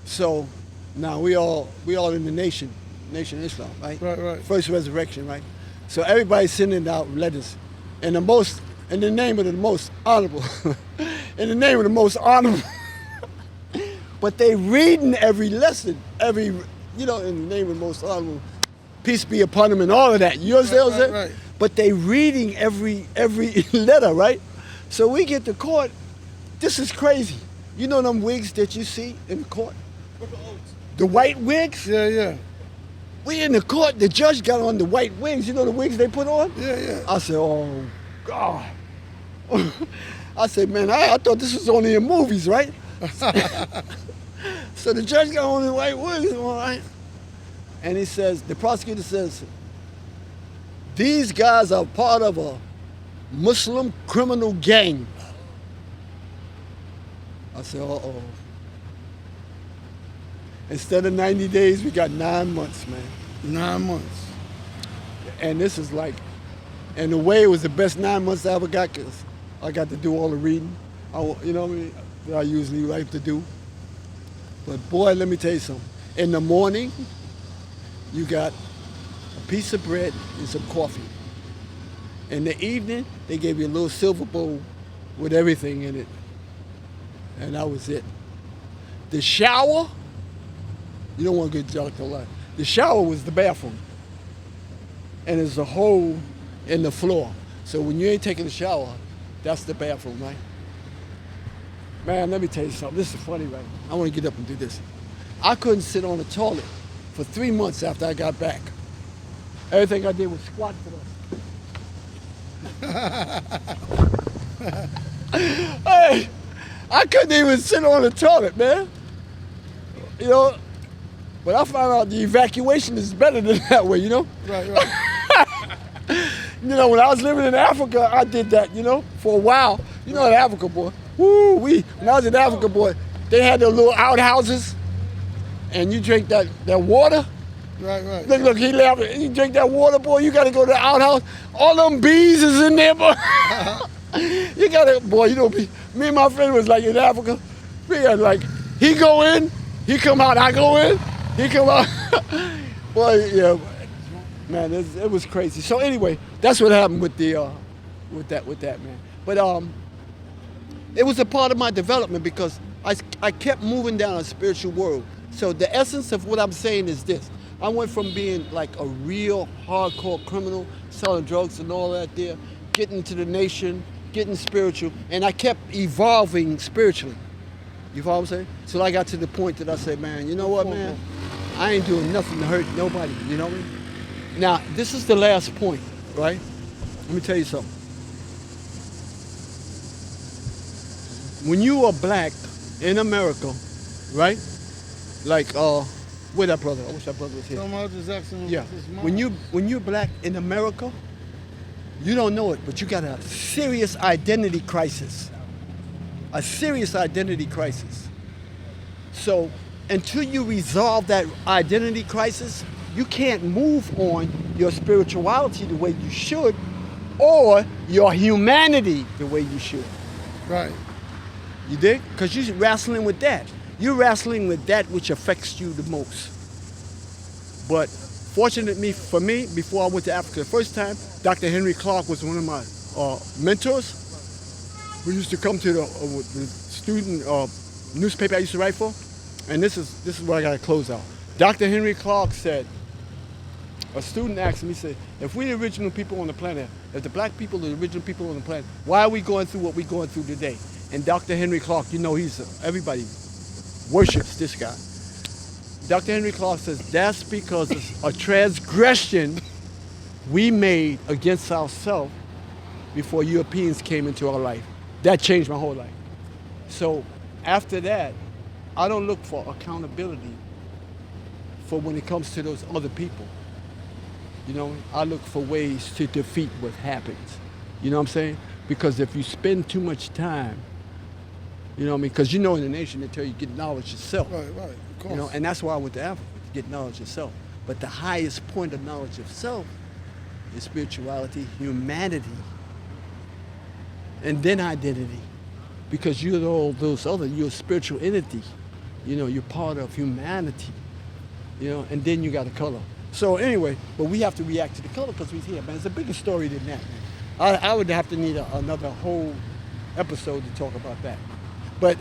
C: So now we all in the Nation Islam, right?
A: Right.
C: First resurrection, right? So everybody's sending out letters, in the name of the most honorable, in the name of the most honorable. But they reading every lesson, in the name of the most honorable, peace be upon him and all of that. You understand what I'm saying?
A: Right.
C: But they reading every letter, right? So we get to court. This is crazy. You know them wigs that you see in the court? The white wigs?
A: Yeah.
C: We in the court, the judge got on the white wigs. You know the wigs they put on?
A: Yeah.
C: I said, oh, God. I said, man, I thought this was only in movies, right? So the judge got on the white wigs, all right? And the prosecutor says, these guys are part of a Muslim criminal gang. I said, uh-oh. Instead of 90 days, we got 9 months, man.
A: 9 months.
C: And this is like, in a way, it was the best 9 months I ever got because I got to do all the reading, you know what I mean, that I usually like to do. But boy, let me tell you something. In the morning, you got a piece of bread and some coffee. In the evening, they gave you a little silver bowl with everything in it. And that was it. The shower, you don't want to get drunk a lot. The shower was the bathroom. And there's a hole in the floor. So when you ain't taking a shower, that's the bathroom, right? Man, let me tell you something. This is funny, right? I want to get up and do this. I couldn't sit on the toilet for 3 months after I got back. Everything I did was squat for us. Hey, I couldn't even sit on the toilet, man. You know, but I found out the evacuation is better than that way, you know?
A: Right.
C: You know, when I was living in Africa, I did that, you know, for a while. You know, in Africa, boy. When I was in Africa, boy, they had their little outhouses, and you drink that water.
A: Right.
C: Look, he laughing. You drink that water, boy, you gotta go to the outhouse. All them bees is in there, boy. You gotta, boy, you know, me and my friend was like in Africa. We had like, he go in, he come out, I go in, he come out. Boy, yeah, man, it was crazy. So anyway, that's what happened with that, man. But it was a part of my development because I kept moving down a spiritual world. So the essence of what I'm saying is this. I went from being like a real hardcore criminal, selling drugs and all that there, getting to the nation, getting spiritual, and I kept evolving spiritually. You follow what I'm saying? So I got to the point that I said, man, you know what, man? I ain't doing nothing to hurt nobody, you know what I mean? Now, this is the last point, right? Let me tell you something. when you are black in America, right? Like, where that brother? I wish that brother was here.
A: Somehow just asking him
C: Yeah.
A: what's his mom.
C: When you're black in America, you don't know it, but you got a serious identity crisis. A serious identity crisis. So until you resolve that identity crisis, you can't move on your spirituality the way you should, or your humanity the way you should.
A: Right.
C: You dig? Because you're wrestling with that. You're wrestling with that which affects you the most. But fortunately for me, before I went to Africa the first time, Dr. Henry Clark was one of my mentors. We used to come to the student newspaper I used to write for. And this is what I got to close out. Dr. Henry Clark said, a student asked him, he said, if we're the original people on the planet, if the black people are the original people on the planet, why are we going through what we're going through today? And Dr. Henry Clark, you know, everybody worships this guy. Dr. Henry Clark says, that's because it's a transgression we made against ourselves before Europeans came into our life. That changed my whole life. So after that, I don't look for accountability for when it comes to those other people. You know, I look for ways to defeat what happens. You know what I'm saying? Because if you spend too much time, you know what I mean? Because you know in the nation they tell you get knowledge yourself.
A: Right, of course.
C: You know, and that's why I went to Africa, to get knowledge yourself. But the highest point of knowledge of self is spirituality, humanity, and then identity. Because you're all those other, you're a spiritual entity. You know, you're part of humanity. You know, and then you got a color. So anyway, but we have to react to the color because we're here, man. It's a bigger story than that, man. I would have to need another whole episode to talk about that. But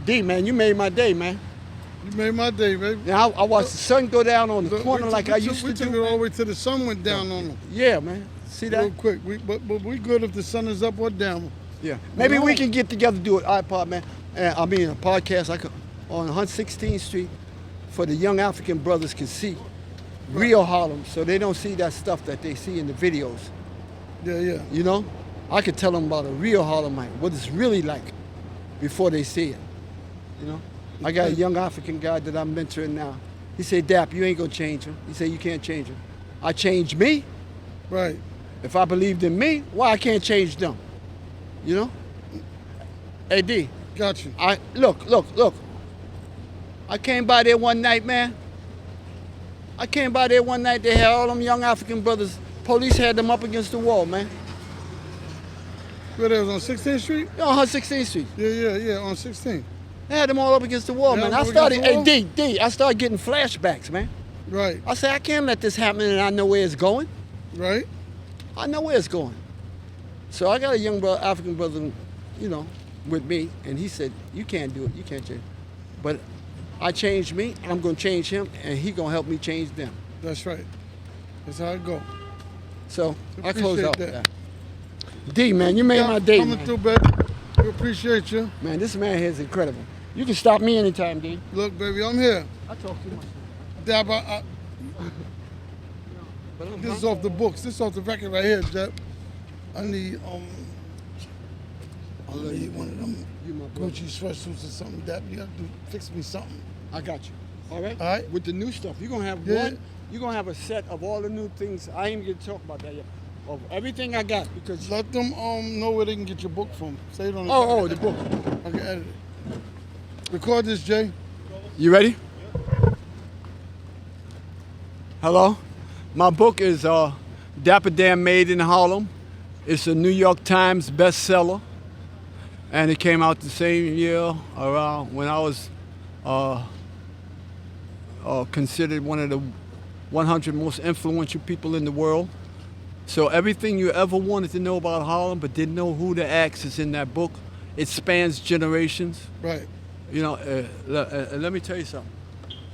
C: D, man, you made my day, man.
A: You made my day, baby.
C: Now I watched the sun go down on the
A: Look,
C: corner like I used to
A: We
C: do.
A: took it all the way to the sun went down on them.
C: Yeah, man. See that?
A: Real quick. But we good if the sun is up or down.
C: Yeah. Maybe we
A: No.
C: can get together, do an iPod, man. I mean, a podcast on 116th Street for the young African brothers can see real Harlem, so they don't see that stuff that they see in the videos.
A: Yeah.
C: You know, I could tell them about a real Harlemite, what it's really like before they see it. You know, I got a young African guy that I'm mentoring now. He said, Dapper, you ain't gonna change him. He said, you can't change him. I changed me.
A: Right.
C: If I believed in me, why I can't change them? You know? Hey, D.
A: Got you.
C: Look. I came by there one night, man. They had all them young African brothers. Police had them up against the wall, man.
A: Where they was on 16th Street?
C: Yeah, on 116th Street.
A: Yeah, on 16th.
C: They had them all up against the wall,
A: Yeah,
C: man.
A: up
C: I
A: against
C: started,
A: the wall?
C: D, I started getting flashbacks, man.
A: Right.
C: I said, I can't let this happen and I know where it's going.
A: Right.
C: I know where it's going. So I got a young brother, African brother, you know, with me, and he said, you can't do it, you can't change. But I changed me, I'm gonna change him, and he gonna help me change them.
A: That's right. That's how it go.
C: So I close
A: Appreciate
C: out
A: that.
C: that. D, man, you made my day,
A: Coming
C: man.
A: through, baby. We appreciate you.
C: Man, this man here is incredible. You can stop me anytime, D.
A: Look, baby, I'm here.
C: I talk too much.
A: Dapper,
C: But I'm
A: this is off the books. This is off the record right here, Dap. I need I'll let you one of them
C: You my brother.
A: Gucci sweatsuits or something. Dap, you have to fix me something.
C: I got you. All right?
A: All right.
C: With the new stuff. You're gonna have
A: Yeah.
C: you're gonna have a set of all the new things. I ain't gonna talk about that yet. Of everything I got because
A: Let them know where they can get your book from. Say it on the
C: the book.
A: I can edit it. Record this, Jay.
C: You ready? Hello? My book is Dapper Dan Made in Harlem. It's a New York Times bestseller. And it came out the same year around when I was considered one of the 100 most influential people in the world. So everything you ever wanted to know about Harlem but didn't know who to ask is in that book. It spans generations.
A: Right.
C: You know, let me tell you something.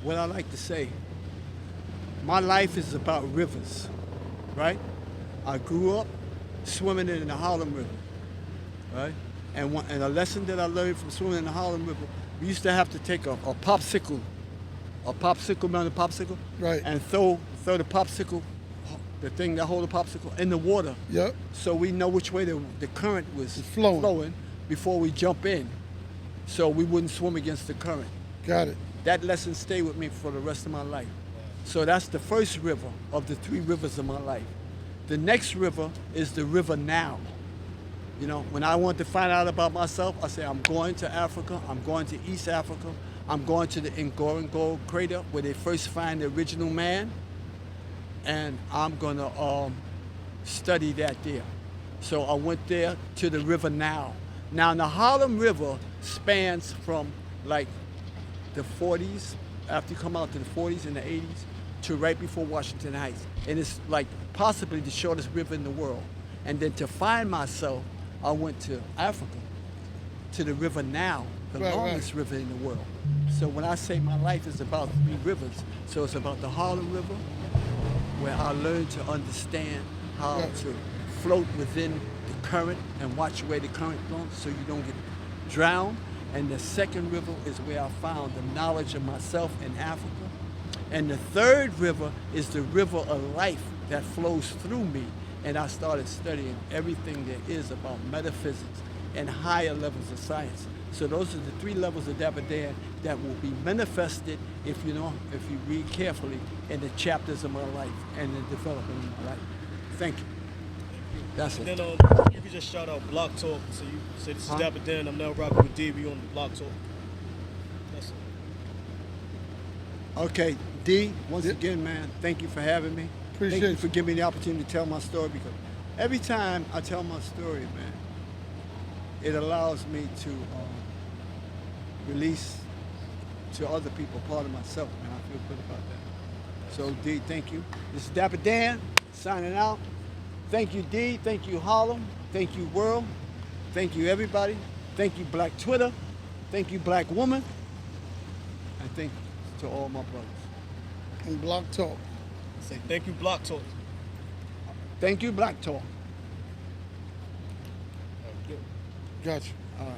C: What I like to say, my life is about rivers, right? I grew up swimming in the Harlem River, right? And a lesson that I learned from swimming in the Harlem River, we used to have to take a popsicle, remember the popsicle?
A: Right.
C: And throw the popsicle, the thing that hold the popsicle, in the water.
A: Yep.
C: So we know which way the current was
A: It's flowing.
C: before we jump in. so we wouldn't swim against the current.
A: Got it.
C: That lesson stayed with me for the rest of my life. So that's the first river of the 3 rivers of my life. The next river is the river now. You know, when I want to find out about myself, I say I'm going to Africa, I'm going to East Africa, I'm going to the Ngorongoro crater where they first find the original man, and I'm gonna study that there. So I went there to the river now. Now the Harlem River spans from like the 40s, after you come out to the 40s and the 80s, to right before Washington Heights. And it's like possibly the shortest river in the world. And then to find myself, I went to Africa, to the river now, the longest river in the world. So when I say my life is about 3 rivers, so it's about the Harlem River, where I learned to understand how to float within the current and watch where the current goes so you don't get drowned. And the second river is where I found the knowledge of myself in Africa. And the third river is the river of life that flows through me. And I started studying everything there is about metaphysics and higher levels of science. So those are the 3 levels of Dapper Dan that will be manifested if you read carefully in the chapters of my life and the development of my life. Thank you. That's it.
D: Then you could just shout out Block Talk. So you say this is Dapper Dan. I'm now rocking with D. We on the Block Talk. That's it.
C: Okay, D, once again, man, thank you for having me.
A: Appreciate
C: Thank you for giving me the opportunity to tell my story, because every time I tell my story, man, it allows me to release to other people part of myself, man. I feel good about that. So, D, thank you. This is Dapper Dan, signing out. Thank you, D. Thank you, Harlem. Thank you, world. Thank you, everybody. Thank you, Black Twitter. Thank you, Black Woman. And thank you to all my brothers.
A: And Block Talk.
D: Say thank you, Block Talk.
C: Thank you, Black Talk.
A: Gotcha.
C: All right.